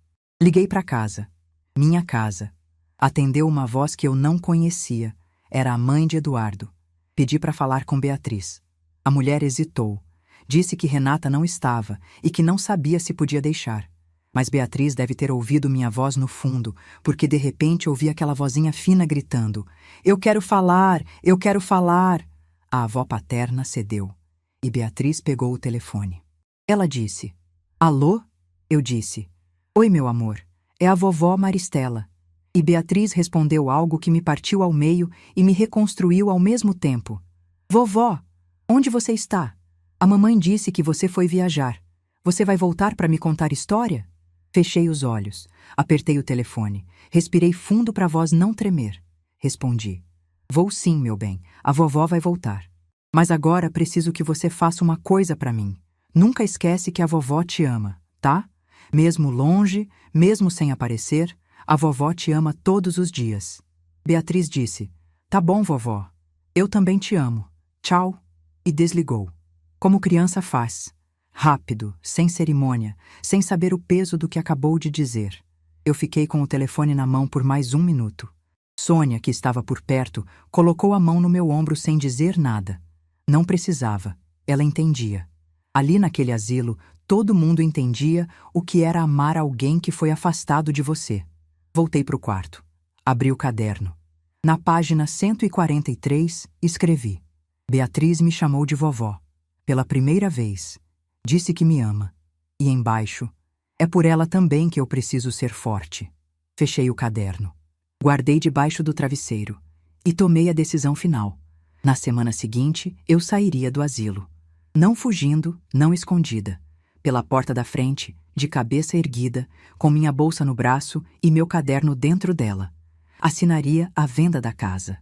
Liguei para casa. Minha casa. Atendeu uma voz que eu não conhecia. Era a mãe de Eduardo. Pedi para falar com Beatriz. A mulher hesitou. Disse que Renata não estava e que não sabia se podia deixar. Mas Beatriz deve ter ouvido minha voz no fundo, porque de repente ouvi aquela vozinha fina gritando: Eu quero falar! Eu quero falar! A avó paterna cedeu. E Beatriz pegou o telefone. Ela disse: Alô? Eu disse: Oi, meu amor. É a vovó Maristela. E Beatriz respondeu algo que me partiu ao meio e me reconstruiu ao mesmo tempo. Vovó, onde você está? A mamãe disse que você foi viajar. Você vai voltar para me contar história? Fechei os olhos, apertei o telefone, respirei fundo para a voz não tremer. Respondi: Vou sim, meu bem, a vovó vai voltar. Mas agora preciso que você faça uma coisa para mim. Nunca esquece que a vovó te ama, tá? Mesmo longe, mesmo sem aparecer, a vovó te ama todos os dias. Beatriz disse: Tá bom, vovó. Eu também te amo. Tchau. E desligou. Como criança faz. Rápido, sem cerimônia, sem saber o peso do que acabou de dizer. Eu fiquei com o telefone na mão por mais 1 minuto. Sônia, que estava por perto, colocou a mão no meu ombro sem dizer nada. Não precisava. Ela entendia. Ali naquele asilo, todo mundo entendia o que era amar alguém que foi afastado de você. Voltei para o quarto. Abri o caderno. Na página 143, escrevi: Beatriz me chamou de vovó. Pela primeira vez. Disse que me ama. E embaixo: é por ela também que eu preciso ser forte. Fechei o caderno. Guardei debaixo do travesseiro. E tomei a decisão final. Na semana seguinte, eu sairia do asilo. Não fugindo, não escondida. Pela porta da frente, de cabeça erguida, com minha bolsa no braço e meu caderno dentro dela. Assinaria a venda da casa.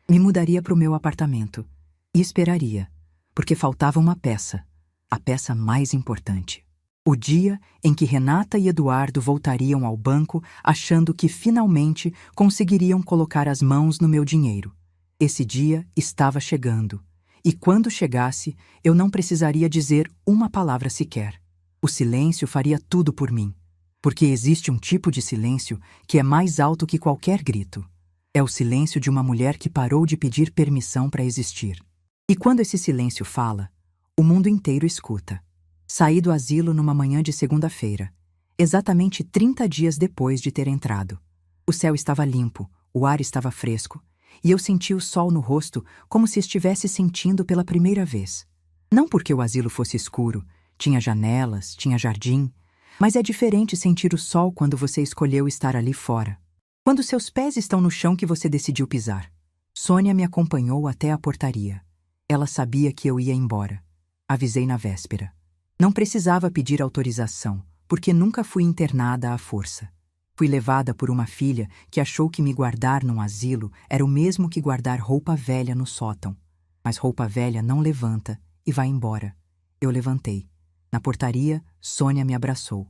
Me mudaria para o meu apartamento. E esperaria, porque faltava uma peça. A peça mais importante. O dia em que Renata e Eduardo voltariam ao banco achando que finalmente conseguiriam colocar as mãos no meu dinheiro. Esse dia estava chegando. E quando chegasse, eu não precisaria dizer uma palavra sequer. O silêncio faria tudo por mim. Porque existe um tipo de silêncio que é mais alto que qualquer grito. É o silêncio de uma mulher que parou de pedir permissão para existir. E quando esse silêncio fala, o mundo inteiro escuta. Saí do asilo numa manhã de segunda-feira, exatamente 30 dias depois de ter entrado. O céu estava limpo, o ar estava fresco, e eu senti o sol no rosto como se estivesse sentindo pela primeira vez. Não porque o asilo fosse escuro, tinha janelas, tinha jardim, mas é diferente sentir o sol quando você escolheu estar ali fora. Quando seus pés estão no chão que você decidiu pisar. Sônia me acompanhou até a portaria. Ela sabia que eu ia embora. Avisei na véspera. Não precisava pedir autorização, porque nunca fui internada à força. Fui levada por uma filha que achou que me guardar num asilo era o mesmo que guardar roupa velha no sótão. Mas roupa velha não levanta e vai embora. Eu levantei. Na portaria, Sônia me abraçou.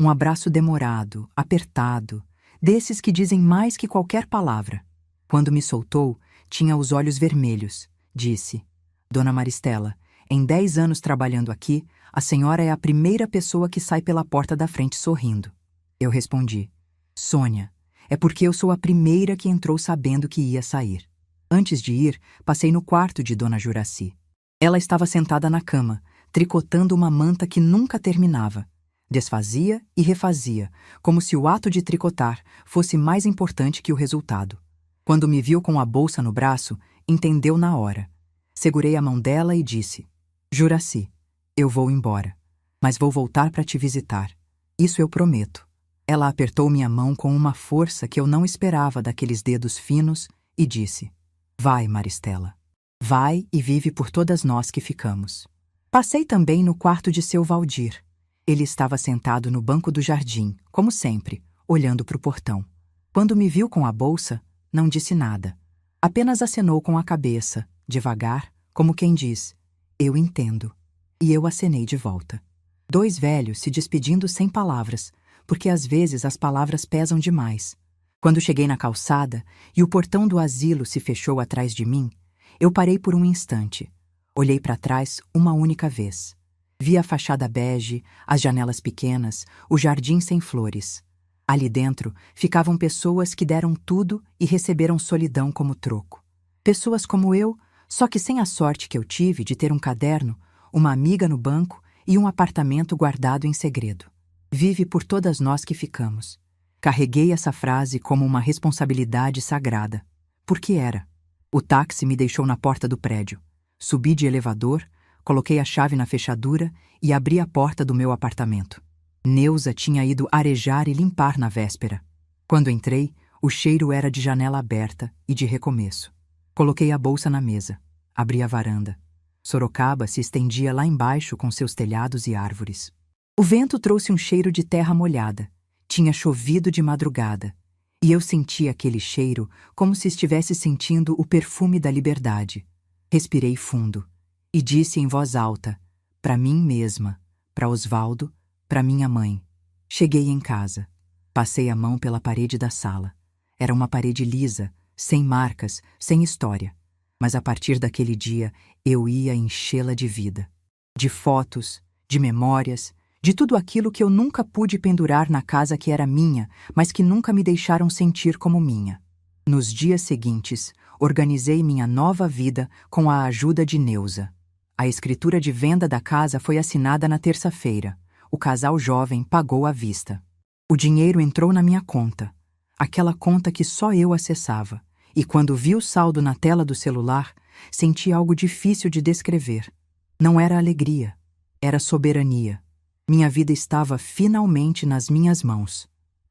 Um abraço demorado, apertado, desses que dizem mais que qualquer palavra. Quando me soltou, tinha os olhos vermelhos. Disse: Dona Maristela, em 10 anos trabalhando aqui, a senhora é a primeira pessoa que sai pela porta da frente sorrindo. Eu respondi: Sônia, é porque eu sou a primeira que entrou sabendo que ia sair. Antes de ir, passei no quarto de Dona Juraci. Ela estava sentada na cama, tricotando uma manta que nunca terminava. Desfazia e refazia, como se o ato de tricotar fosse mais importante que o resultado. Quando me viu com a bolsa no braço, entendeu na hora. Segurei a mão dela e disse: Juraci, eu vou embora, mas vou voltar para te visitar. Isso eu prometo. Ela apertou minha mão com uma força que eu não esperava daqueles dedos finos e disse: Vai, Maristela. Vai e vive por todas nós que ficamos. Passei também no quarto de seu Valdir. Ele estava sentado no banco do jardim, como sempre, olhando para o portão. Quando me viu com a bolsa, não disse nada. Apenas acenou com a cabeça, devagar, como quem diz: Eu entendo. E eu acenei de volta. 2 velhos se despedindo sem palavras, porque às vezes as palavras pesam demais. Quando cheguei na calçada e o portão do asilo se fechou atrás de mim, eu parei por um instante. Olhei para trás uma única vez. Vi a fachada bege, as janelas pequenas, o jardim sem flores. Ali dentro ficavam pessoas que deram tudo e receberam solidão como troco. Pessoas como eu, só que sem a sorte que eu tive de ter um caderno, uma amiga no banco e um apartamento guardado em segredo. Vive por todas nós que ficamos. Carreguei essa frase como uma responsabilidade sagrada. Porque era. O táxi me deixou na porta do prédio. Subi de elevador, coloquei a chave na fechadura e abri a porta do meu apartamento. Neuza tinha ido arejar e limpar na véspera. Quando entrei, o cheiro era de janela aberta e de recomeço. Coloquei a bolsa na mesa. Abri a varanda. Sorocaba se estendia lá embaixo com seus telhados e árvores. O vento trouxe um cheiro de terra molhada. Tinha chovido de madrugada. E eu senti aquele cheiro como se estivesse sentindo o perfume da liberdade. Respirei fundo e disse em voz alta, para mim mesma, para Osvaldo, para minha mãe. Cheguei em casa. Passei a mão pela parede da sala. Era uma parede lisa, sem marcas, sem história. Mas a partir daquele dia, eu ia enchê-la de vida. De fotos, de memórias, de tudo aquilo que eu nunca pude pendurar na casa que era minha, mas que nunca me deixaram sentir como minha. Nos dias seguintes, organizei minha nova vida com a ajuda de Neuza. A escritura de venda da casa foi assinada na terça-feira. O casal jovem pagou à vista. O dinheiro entrou na minha conta, aquela conta que só eu acessava, e quando vi o saldo na tela do celular, senti algo difícil de descrever. Não era alegria, era soberania. Minha vida estava finalmente nas minhas mãos.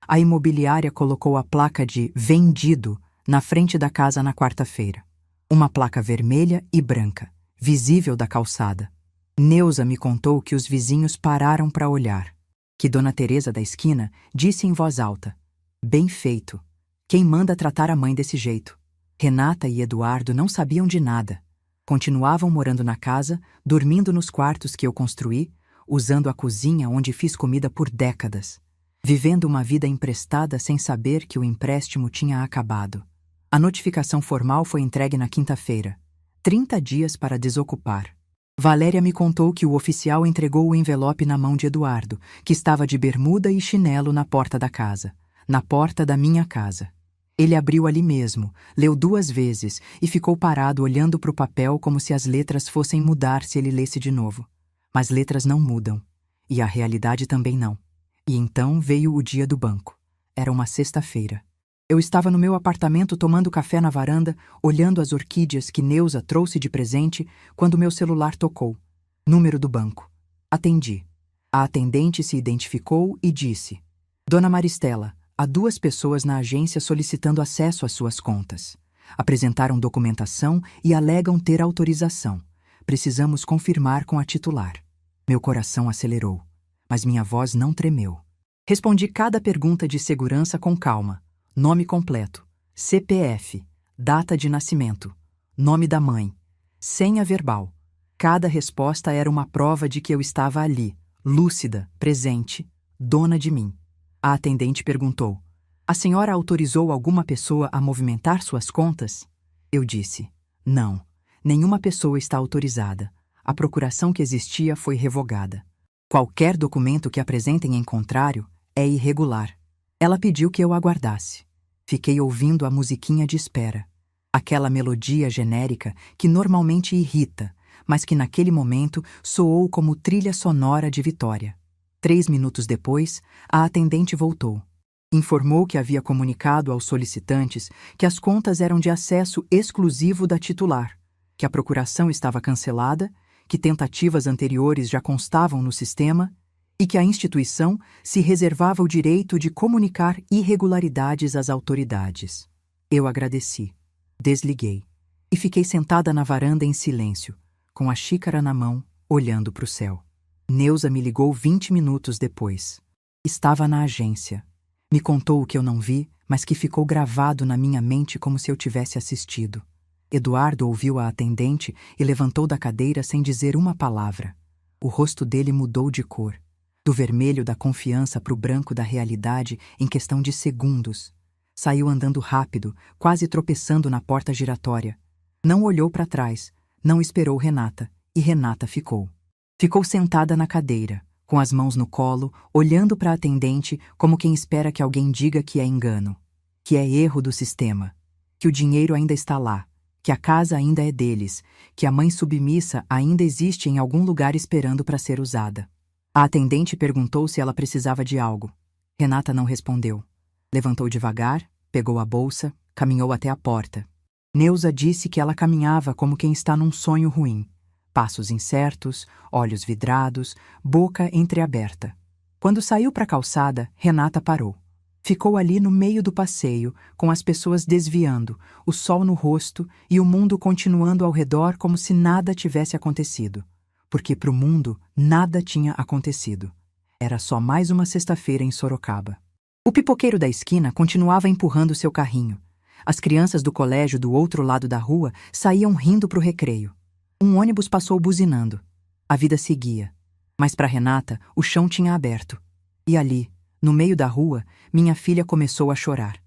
A imobiliária colocou a placa de "vendido" na frente da casa na quarta-feira. Uma placa vermelha e branca, visível da calçada. Neuza me contou que os vizinhos pararam para olhar. Que Dona Teresa da esquina disse em voz alta, bem feito. Quem manda tratar a mãe desse jeito? Renata e Eduardo não sabiam de nada. Continuavam morando na casa, dormindo nos quartos que eu construí, usando a cozinha onde fiz comida por décadas. Vivendo uma vida emprestada sem saber que o empréstimo tinha acabado. A notificação formal foi entregue na quinta-feira. 30 dias para desocupar. Valéria me contou que o oficial entregou o envelope na mão de Eduardo, que estava de bermuda e chinelo na porta da casa, na porta da minha casa. Ele abriu ali mesmo, leu 2 vezes e ficou parado olhando para o papel como se as letras fossem mudar se ele lesse de novo. Mas letras não mudam, e a realidade também não. E então veio o dia do banco. Era uma sexta-feira. Eu estava no meu apartamento tomando café na varanda, olhando as orquídeas que Neuza trouxe de presente, quando meu celular tocou. Número do banco. Atendi. A atendente se identificou e disse: Dona Maristela, há 2 pessoas na agência solicitando acesso às suas contas. Apresentaram documentação e alegam ter autorização. Precisamos confirmar com a titular. Meu coração acelerou, mas minha voz não tremeu. Respondi cada pergunta de segurança com calma. Nome completo, CPF, data de nascimento, nome da mãe, senha verbal. Cada resposta era uma prova de que eu estava ali, lúcida, presente, dona de mim. A atendente perguntou: a senhora autorizou alguma pessoa a movimentar suas contas? Eu disse: não, nenhuma pessoa está autorizada. A procuração que existia foi revogada. Qualquer documento que apresentem em contrário é irregular. Ela pediu que eu aguardasse. Fiquei ouvindo a musiquinha de espera. Aquela melodia genérica que normalmente irrita, mas que naquele momento soou como trilha sonora de vitória. 3 minutos depois, a atendente voltou. Informou que havia comunicado aos solicitantes que as contas eram de acesso exclusivo da titular, que a procuração estava cancelada, que tentativas anteriores já constavam no sistema e que a instituição se reservava o direito de comunicar irregularidades às autoridades. Eu agradeci, desliguei e fiquei sentada na varanda em silêncio, com a xícara na mão, olhando para o céu. Neuza me ligou 20 minutos depois. Estava na agência. Me contou o que eu não vi, mas que ficou gravado na minha mente como se eu tivesse assistido. Eduardo ouviu a atendente e levantou da cadeira sem dizer uma palavra. O rosto dele mudou de cor, do vermelho da confiança para o branco da realidade em questão de segundos. Saiu andando rápido, quase tropeçando na porta giratória. Não olhou para trás, não esperou Renata, e Renata ficou. Ficou sentada na cadeira, com as mãos no colo, olhando para a atendente como quem espera que alguém diga que é engano, que é erro do sistema, que o dinheiro ainda está lá, que a casa ainda é deles, que a mãe submissa ainda existe em algum lugar esperando para ser usada. A atendente perguntou se ela precisava de algo. Renata não respondeu. Levantou devagar, pegou a bolsa, caminhou até a porta. Neuza disse que ela caminhava como quem está num sonho ruim. Passos incertos, olhos vidrados, boca entreaberta. Quando saiu para a calçada, Renata parou. Ficou ali no meio do passeio, com as pessoas desviando, o sol no rosto e o mundo continuando ao redor como se nada tivesse acontecido. Porque para o mundo nada tinha acontecido. Era só mais uma sexta-feira em Sorocaba. O pipoqueiro da esquina continuava empurrando seu carrinho. As crianças do colégio do outro lado da rua saíam rindo para o recreio. Um ônibus passou buzinando. A vida seguia. Mas para Renata, o chão tinha aberto. E ali, no meio da rua, minha filha começou a chorar.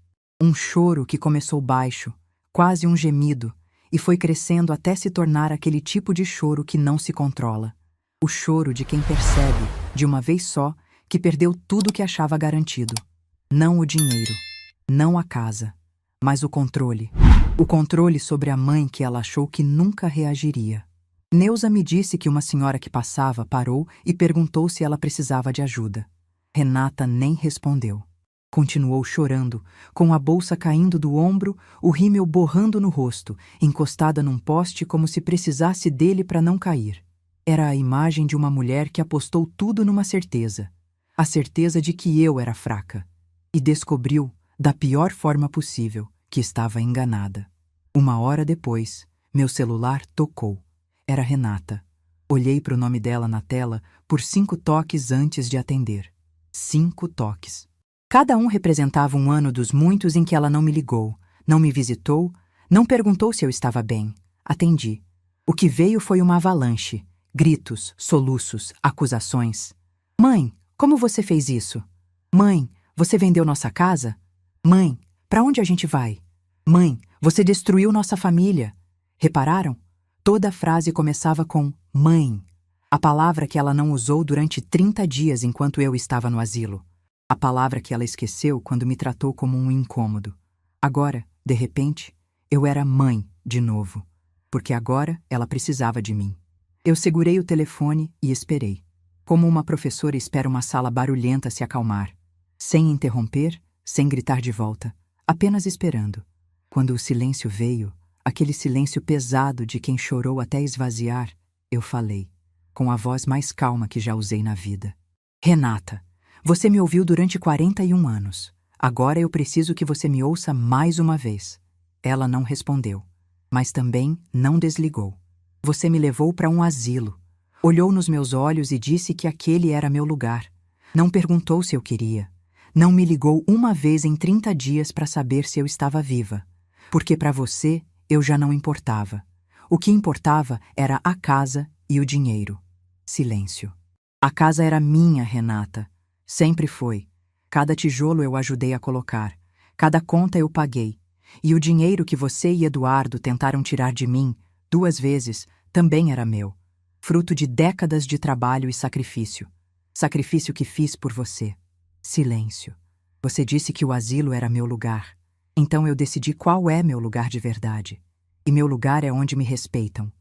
Um choro que começou baixo, quase um gemido, e foi crescendo até se tornar aquele tipo de choro que não se controla. O choro de quem percebe, de uma vez só, que perdeu tudo que achava garantido. Não o dinheiro, não a casa, mas o controle. O controle sobre a mãe que ela achou que nunca reagiria. Neuza me disse que uma senhora que passava parou e perguntou se ela precisava de ajuda. Renata nem respondeu. Continuou chorando, com a bolsa caindo do ombro, o rímel borrando no rosto, encostada num poste como se precisasse dele para não cair. Era a imagem de uma mulher que apostou tudo numa certeza. A certeza de que eu era fraca. E descobriu, da pior forma possível, que estava enganada. 1 hora depois, meu celular tocou. Era Renata. Olhei para o nome dela na tela por 5 toques antes de atender. 5 toques. Cada um representava um ano dos muitos em que ela não me ligou, não me visitou, não perguntou se eu estava bem. Atendi. O que veio foi uma avalanche. Gritos, soluços, acusações. Mãe, como você fez isso? Mãe, você vendeu nossa casa? Mãe, para onde a gente vai? Mãe, você destruiu nossa família. Repararam? Toda a frase começava com mãe. A palavra que ela não usou durante 30 dias enquanto eu estava no asilo. A palavra que ela esqueceu quando me tratou como um incômodo. Agora, de repente, eu era mãe de novo. Porque agora ela precisava de mim. Eu segurei o telefone e esperei. Como uma professora espera uma sala barulhenta se acalmar. Sem interromper, sem gritar de volta. Apenas esperando. Quando o silêncio veio, aquele silêncio pesado de quem chorou até esvaziar, eu falei. Com a voz mais calma que já usei na vida. Renata, você me ouviu durante 41 anos. Agora eu preciso que você me ouça mais uma vez. Ela não respondeu, mas também não desligou. Você me levou para um asilo. Olhou nos meus olhos e disse que aquele era meu lugar. Não perguntou se eu queria. Não me ligou uma vez em 30 dias para saber se eu estava viva. Porque para você eu já não importava. O que importava era a casa e o dinheiro. Silêncio. A casa era minha, Renata. Sempre foi. Cada tijolo eu ajudei a colocar. Cada conta eu paguei. E o dinheiro que você e Eduardo tentaram tirar de mim, 2 vezes, também era meu. Fruto de décadas de trabalho e sacrifício. Sacrifício que fiz por você. Silêncio. Você disse que o asilo era meu lugar. Então eu decidi qual é meu lugar de verdade. E meu lugar é onde me respeitam.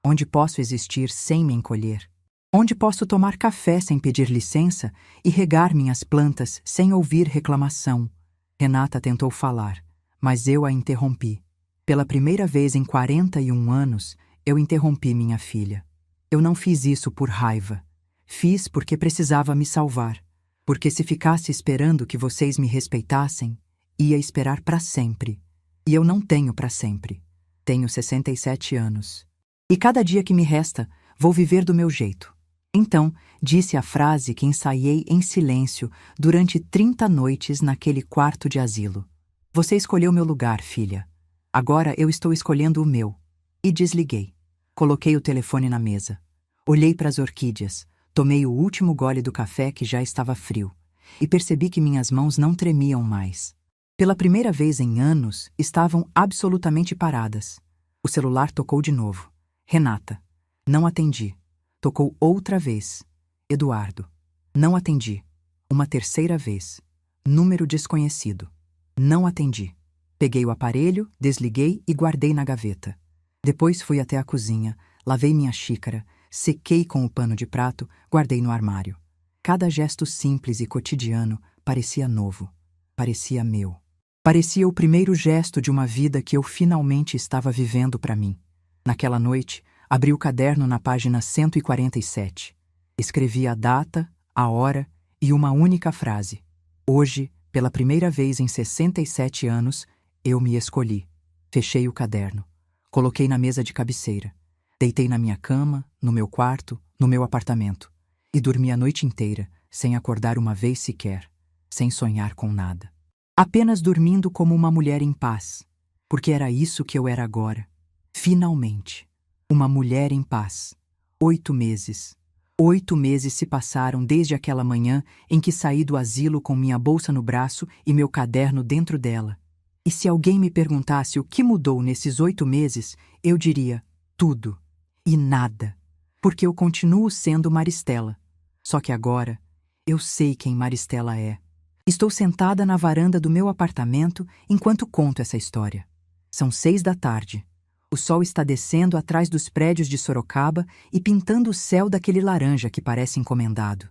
Onde posso existir sem me encolher. Onde posso tomar café sem pedir licença e regar minhas plantas sem ouvir reclamação. Renata tentou falar, mas eu a interrompi. Pela primeira vez em 41 anos, eu interrompi minha filha. Eu não fiz isso por raiva. Fiz porque precisava me salvar. Porque se ficasse esperando que vocês me respeitassem, ia esperar para sempre. E eu não tenho para sempre. Tenho 67 anos. E cada dia que me resta, vou viver do meu jeito. Então, disse a frase que ensaiei em silêncio durante 30 noites naquele quarto de asilo. Você escolheu meu lugar, filha. Agora eu estou escolhendo o meu. E desliguei. Coloquei o telefone na mesa. Olhei para as orquídeas. Tomei o último gole do café que já estava frio. E percebi que minhas mãos não tremiam mais. Pela primeira vez em anos, estavam absolutamente paradas. O celular tocou de novo. Renata. Não atendi. Tocou outra vez. Eduardo. Não atendi. Uma terceira vez. Número desconhecido. Não atendi. Peguei o aparelho, desliguei e guardei na gaveta. Depois fui até a cozinha, lavei minha xícara, sequei com o pano de prato, guardei no armário. Cada gesto simples e cotidiano parecia novo. Parecia meu. Parecia o primeiro gesto de uma vida que eu finalmente estava vivendo para mim. Naquela noite, abri o caderno na página 147. Escrevi a data, a hora e uma única frase. Hoje, pela primeira vez em 67 anos, eu me escolhi. Fechei o caderno. Coloquei na mesa de cabeceira. Deitei na minha cama, no meu quarto, no meu apartamento. E dormi a noite inteira, sem acordar uma vez sequer, sem sonhar com nada. Apenas dormindo como uma mulher em paz, porque era isso que eu era agora. Finalmente, uma mulher em paz. 8 meses. 8 meses se passaram desde aquela manhã em que saí do asilo com minha bolsa no braço e meu caderno dentro dela. E se alguém me perguntasse o que mudou nesses 8 meses, eu diria tudo e nada, porque eu continuo sendo Maristela. Só que agora, eu sei quem Maristela é. Estou sentada na varanda do meu apartamento enquanto conto essa história. São 6 da tarde. O sol está descendo atrás dos prédios de Sorocaba e pintando o céu daquele laranja que parece encomendado.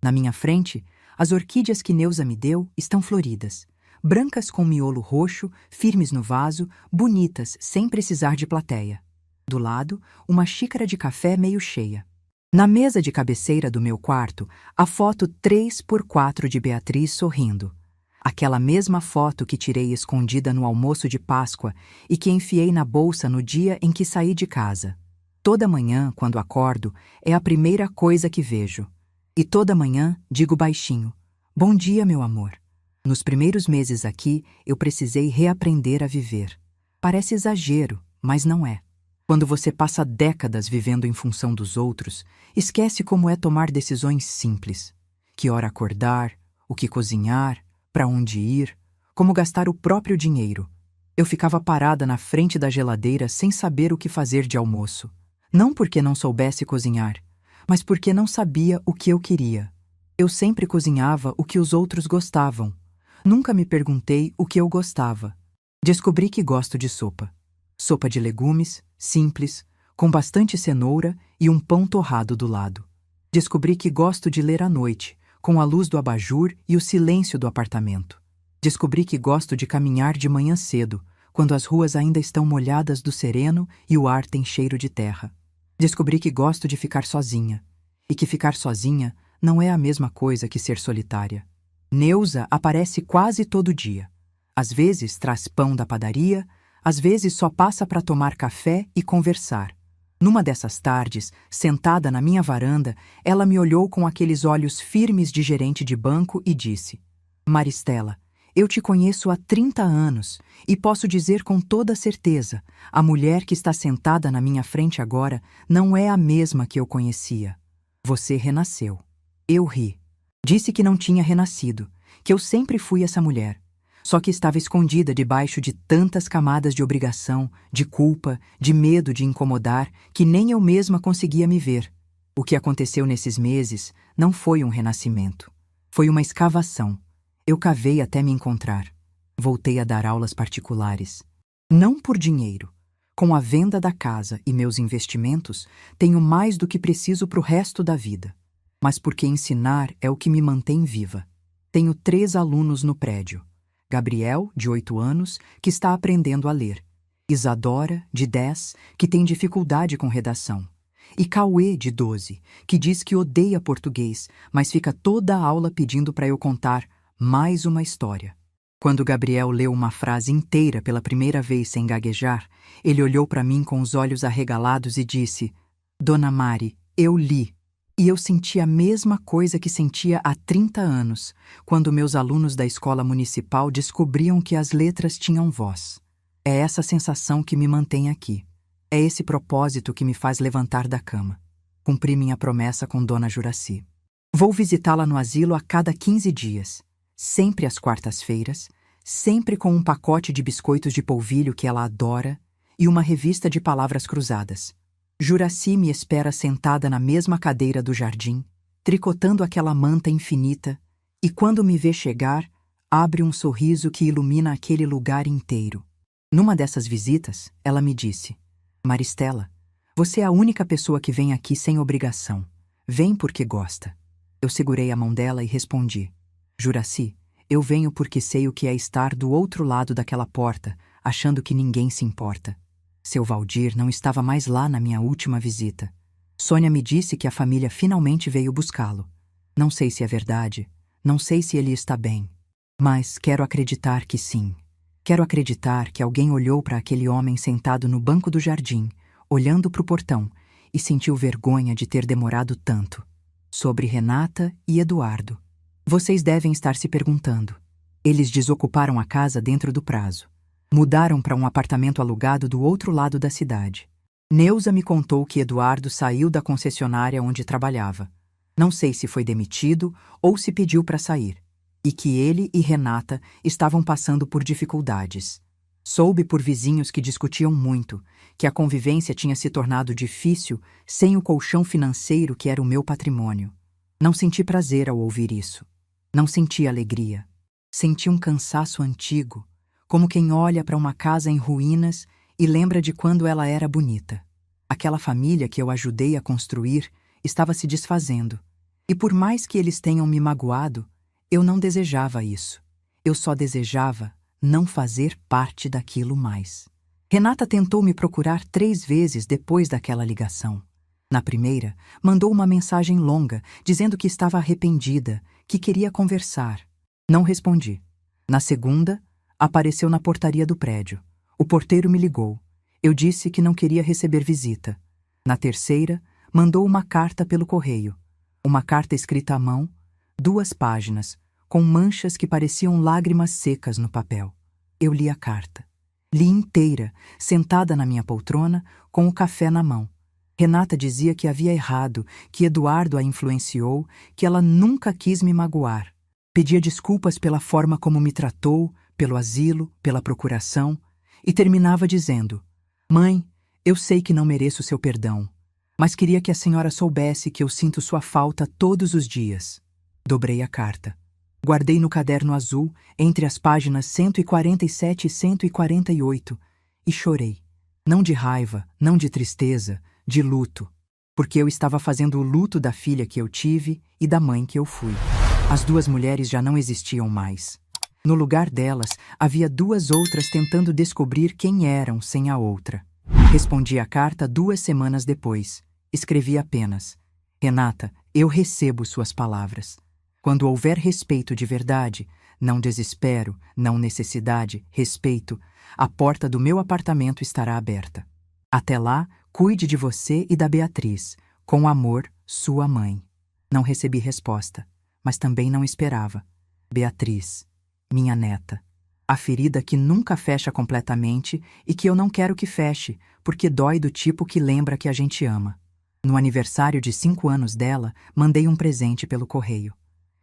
Na minha frente, as orquídeas que Neuza me deu estão floridas, brancas com miolo roxo, firmes no vaso, bonitas sem precisar de plateia. Do lado, uma xícara de café meio cheia. Na mesa de cabeceira do meu quarto, a foto 3x4 de Beatriz sorrindo. Aquela mesma foto que tirei escondida no almoço de Páscoa e que enfiei na bolsa no dia em que saí de casa. Toda manhã, quando acordo, é a primeira coisa que vejo. E toda manhã digo baixinho: "Bom dia, meu amor." Nos primeiros meses aqui, eu precisei reaprender a viver. Parece exagero, mas não é. Quando você passa décadas vivendo em função dos outros, esquece como é tomar decisões simples. Que hora acordar, o que cozinhar, para onde ir, como gastar o próprio dinheiro. Eu ficava parada na frente da geladeira sem saber o que fazer de almoço. Não porque não soubesse cozinhar, mas porque não sabia o que eu queria. Eu sempre cozinhava o que os outros gostavam. Nunca me perguntei o que eu gostava. Descobri que gosto de sopa. Sopa de legumes, simples, com bastante cenoura e um pão torrado do lado. Descobri que gosto de ler à noite, com a luz do abajur e o silêncio do apartamento. Descobri que gosto de caminhar de manhã cedo, quando as ruas ainda estão molhadas do sereno e o ar tem cheiro de terra. Descobri que gosto de ficar sozinha, e que ficar sozinha não é a mesma coisa que ser solitária. Neuza aparece quase todo dia. Às vezes traz pão da padaria, às vezes só passa para tomar café e conversar. Numa dessas tardes, sentada na minha varanda, ela me olhou com aqueles olhos firmes de gerente de banco e disse: "Maristela, eu te conheço há 30 anos e posso dizer com toda certeza, a mulher que está sentada na minha frente agora não é a mesma que eu conhecia. Você renasceu." Eu ri. Disse que não tinha renascido, que eu sempre fui essa mulher. Só que estava escondida debaixo de tantas camadas de obrigação, de culpa, de medo de incomodar, que nem eu mesma conseguia me ver. O que aconteceu nesses meses não foi um renascimento. Foi uma escavação. Eu cavei até me encontrar. Voltei a dar aulas particulares. Não por dinheiro. Com a venda da casa e meus investimentos, tenho mais do que preciso para o resto da vida. Mas porque ensinar é o que me mantém viva. Tenho 3 alunos no prédio. Gabriel, de 8 anos, que está aprendendo a ler. Isadora, de 10, que tem dificuldade com redação. E Cauê, de 12, que diz que odeia português, mas fica toda a aula pedindo para eu contar mais uma história. Quando Gabriel leu uma frase inteira pela primeira vez sem gaguejar, ele olhou para mim com os olhos arregalados e disse: "Dona Mari, eu li." E eu senti a mesma coisa que sentia há 30 anos, quando meus alunos da escola municipal descobriam que as letras tinham voz. É essa sensação que me mantém aqui. É esse propósito que me faz levantar da cama. Cumpri minha promessa com Dona Juraci. Vou visitá-la no asilo a cada 15 dias, sempre às quartas-feiras, sempre com um pacote de biscoitos de polvilho que ela adora e uma revista de palavras cruzadas. Juraci me espera sentada na mesma cadeira do jardim, tricotando aquela manta infinita, e quando me vê chegar, abre um sorriso que ilumina aquele lugar inteiro. Numa dessas visitas, ela me disse: "Maristela, você é a única pessoa que vem aqui sem obrigação. Vem porque gosta." Eu segurei a mão dela e respondi: "Juraci, eu venho porque sei o que é estar do outro lado daquela porta, achando que ninguém se importa. Seu Valdir não estava mais lá na minha última visita. Sônia me disse que a família finalmente veio buscá-lo. Não sei se é verdade, não sei se ele está bem. Mas quero acreditar que sim. Quero acreditar que alguém olhou para aquele homem sentado no banco do jardim, olhando para o portão, e sentiu vergonha de ter demorado tanto. Sobre Renata e Eduardo. Vocês devem estar se perguntando. Eles desocuparam a casa dentro do prazo. Mudaram para um apartamento alugado do outro lado da cidade. Neuza me contou que Eduardo saiu da concessionária onde trabalhava. Não sei se foi demitido ou se pediu para sair. E que ele e Renata estavam passando por dificuldades. Soube por vizinhos que discutiam muito, que a convivência tinha se tornado difícil sem o colchão financeiro que era o meu patrimônio. Não senti prazer ao ouvir isso. Não senti alegria. Senti um cansaço antigo, como quem olha para uma casa em ruínas e lembra de quando ela era bonita. Aquela família que eu ajudei a construir estava se desfazendo. E por mais que eles tenham me magoado, eu não desejava isso. Eu só desejava não fazer parte daquilo mais. Renata tentou me procurar 3 vezes depois daquela ligação. Na primeira, mandou uma mensagem longa, dizendo que estava arrependida, que queria conversar. Não respondi. Na segunda, apareceu na portaria do prédio. O porteiro me ligou. Eu disse que não queria receber visita. Na terceira, mandou uma carta pelo correio. Uma carta escrita à mão, 2 páginas, com manchas que pareciam lágrimas secas no papel. Eu li a carta. Li inteira, sentada na minha poltrona, com o café na mão. Renata dizia que havia errado, que Eduardo a influenciou, que ela nunca quis me magoar. Pedia desculpas pela forma como me tratou, pelo asilo, pela procuração, e terminava dizendo: "Mãe, eu sei que não mereço seu perdão, mas queria que a senhora soubesse que eu sinto sua falta todos os dias." Dobrei a carta. Guardei no caderno azul, entre as páginas 147 e 148, e chorei. Não de raiva, não de tristeza, de luto, porque eu estava fazendo o luto da filha que eu tive e da mãe que eu fui. As 2 mulheres já não existiam mais. No lugar delas, havia 2 outras tentando descobrir quem eram sem a outra. Respondi a carta 2 semanas depois. Escrevi apenas: "Renata, eu recebo suas palavras. Quando houver respeito de verdade, não desespero, não necessidade, respeito, a porta do meu apartamento estará aberta. Até lá, cuide de você e da Beatriz. Com amor, sua mãe." Não recebi resposta, mas também não esperava. Beatriz, minha neta. A ferida que nunca fecha completamente e que eu não quero que feche, porque dói do tipo que lembra que a gente ama. No aniversário de 5 anos dela, mandei um presente pelo correio.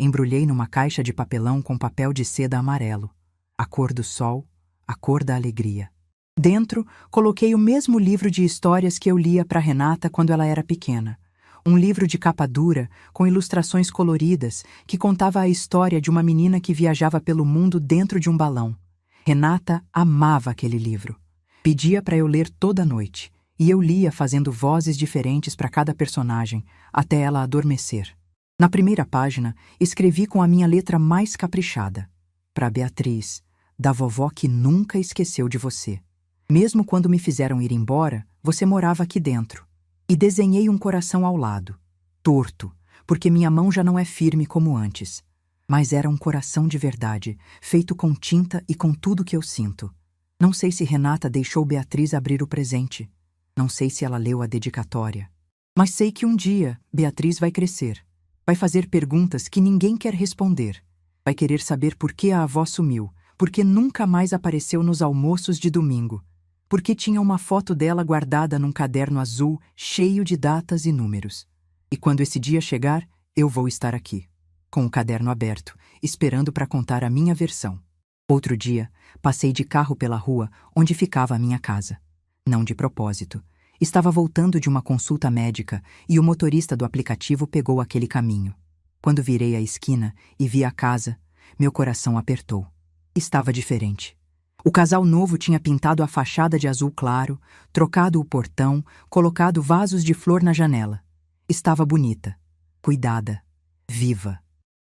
Embrulhei numa caixa de papelão com papel de seda amarelo. A cor do sol, a cor da alegria. Dentro, coloquei o mesmo livro de histórias que eu lia para Renata quando ela era pequena. Um livro de capa dura, com ilustrações coloridas, que contava a história de uma menina que viajava pelo mundo dentro de um balão. Renata amava aquele livro. Pedia para eu ler toda noite, e eu lia fazendo vozes diferentes para cada personagem, até ela adormecer. Na primeira página, escrevi com a minha letra mais caprichada: "Para Beatriz, da vovó que nunca esqueceu de você. Mesmo quando me fizeram ir embora, você morava aqui dentro." E desenhei um coração ao lado, torto, porque minha mão já não é firme como antes. Mas era um coração de verdade, feito com tinta e com tudo que eu sinto. Não sei se Renata deixou Beatriz abrir o presente. Não sei se ela leu a dedicatória. Mas sei que um dia Beatriz vai crescer. Vai fazer perguntas que ninguém quer responder. Vai querer saber por que a avó sumiu, por que nunca mais apareceu nos almoços de domingo, por que tinha uma foto dela guardada num caderno azul cheio de datas e números. E quando esse dia chegar, eu vou estar aqui, com o caderno aberto, esperando para contar a minha versão. Outro dia, passei de carro pela rua onde ficava a minha casa. Não de propósito. Estava voltando de uma consulta médica e o motorista do aplicativo pegou aquele caminho. Quando virei a esquina e vi a casa, meu coração apertou. Estava diferente. O casal novo tinha pintado a fachada de azul claro, trocado o portão, colocado vasos de flor na janela. Estava bonita, cuidada, viva.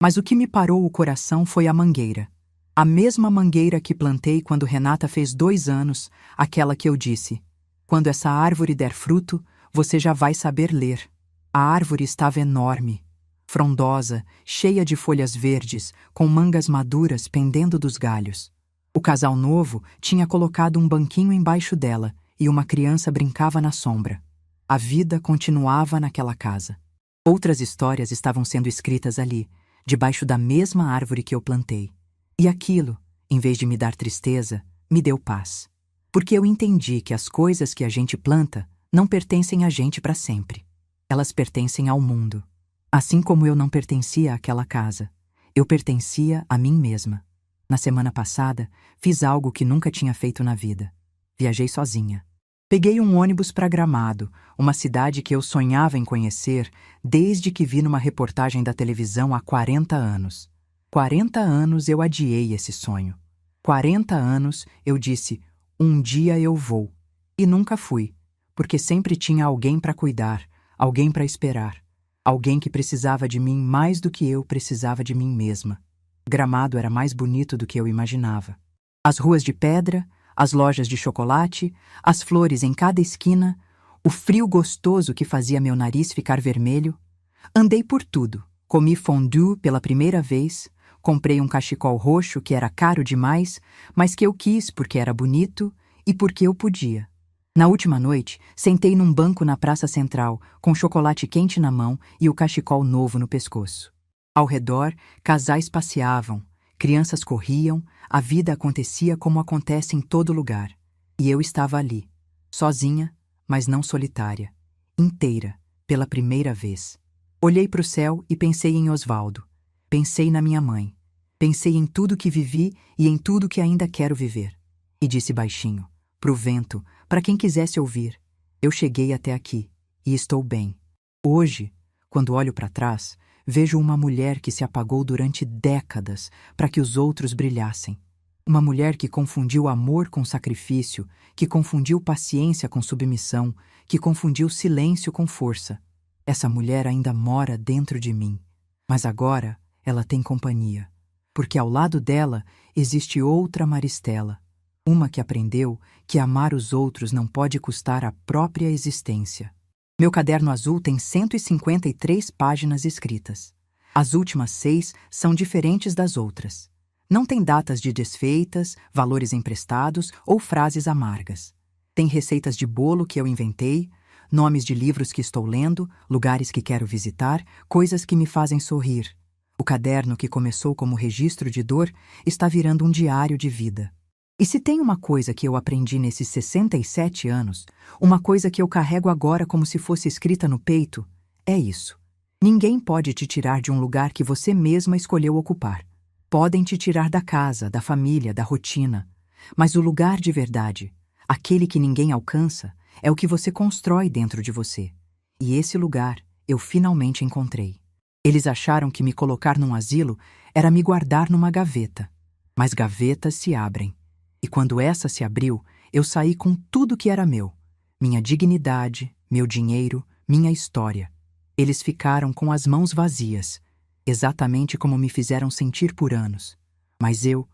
Mas o que me parou o coração foi a mangueira. A mesma mangueira que plantei quando Renata fez 2 anos, aquela que eu disse: "Quando essa árvore der fruto, você já vai saber ler." A árvore estava enorme. frondosa, cheia de folhas verdes, com mangas maduras pendendo dos galhos. O casal novo tinha colocado um banquinho embaixo dela e uma criança brincava na sombra. A vida continuava naquela casa. Outras histórias estavam sendo escritas ali, debaixo da mesma árvore que eu plantei. E aquilo, em vez de me dar tristeza, me deu paz. Porque eu entendi que as coisas que a gente planta não pertencem a gente para sempre. Elas pertencem ao mundo. Assim como eu não pertencia àquela casa, eu pertencia a mim mesma. Na semana passada, fiz algo que nunca tinha feito na vida. Viajei sozinha. Peguei um ônibus para Gramado, uma cidade que eu sonhava em conhecer desde que vi numa reportagem da televisão há 40 anos. 40 anos eu adiei esse sonho. 40 anos eu disse, um dia eu vou. E nunca fui, porque sempre tinha alguém para cuidar, alguém para esperar. Alguém que precisava de mim mais do que eu precisava de mim mesma. Gramado era mais bonito do que eu imaginava. As ruas de pedra, as lojas de chocolate, as flores em cada esquina, o frio gostoso que fazia meu nariz ficar vermelho. Andei por tudo. Comi fondue pela primeira vez, comprei um cachecol roxo que era caro demais, mas que eu quis porque era bonito e porque eu podia. Na última noite, sentei num banco na Praça Central, com chocolate quente na mão e o cachecol novo no pescoço. Ao redor, casais passeavam, crianças corriam, a vida acontecia como acontece em todo lugar. E eu estava ali, sozinha, mas não solitária, inteira, pela primeira vez. Olhei para o céu e pensei em Osvaldo. Pensei na minha mãe. Pensei em tudo que vivi e em tudo que ainda quero viver. E disse baixinho, pro vento, para quem quisesse ouvir, eu cheguei até aqui e estou bem. Hoje, quando olho para trás, vejo uma mulher que se apagou durante décadas para que os outros brilhassem. Uma mulher que confundiu amor com sacrifício, que confundiu paciência com submissão, que confundiu silêncio com força. Essa mulher ainda mora dentro de mim, mas agora ela tem companhia, porque ao lado dela existe outra Maristela, uma que aprendeu que amar os outros não pode custar a própria existência. Meu caderno azul tem 153 páginas escritas. As últimas 6 são diferentes das outras. Não tem datas de desfeitas, valores emprestados ou frases amargas. Tem receitas de bolo que eu inventei, nomes de livros que estou lendo, lugares que quero visitar, coisas que me fazem sorrir. O caderno que começou como registro de dor está virando um diário de vida. E se tem uma coisa que eu aprendi nesses 67 anos, uma coisa que eu carrego agora como se fosse escrita no peito, é isso. Ninguém pode te tirar de um lugar que você mesma escolheu ocupar. Podem te tirar da casa, da família, da rotina. Mas o lugar de verdade, aquele que ninguém alcança, é o que você constrói dentro de você. E esse lugar eu finalmente encontrei. Eles acharam que me colocar num asilo era me guardar numa gaveta. Mas gavetas se abrem. E quando essa se abriu, eu saí com tudo que era meu. Minha dignidade, meu dinheiro, minha história. Eles ficaram com as mãos vazias, exatamente como me fizeram sentir por anos. Mas eu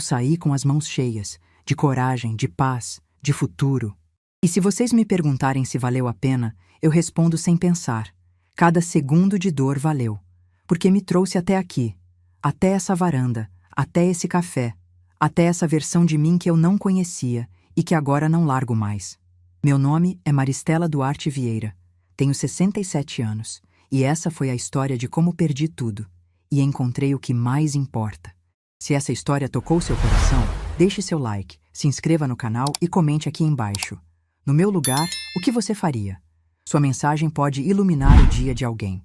saí com as mãos cheias, de coragem, de paz, de futuro. E se vocês me perguntarem se valeu a pena, eu respondo sem pensar. Cada segundo de dor valeu, porque me trouxe até aqui, até essa varanda, até esse café, até essa versão de mim que eu não conhecia e que agora não largo mais. Meu nome é Maristela Duarte Vieira. Tenho 67 anos e essa foi a história de como perdi tudo e encontrei o que mais importa. Se essa história tocou seu coração, deixe seu like, se inscreva no canal e comente aqui embaixo. No meu lugar, o que você faria? Sua mensagem pode iluminar o dia de alguém.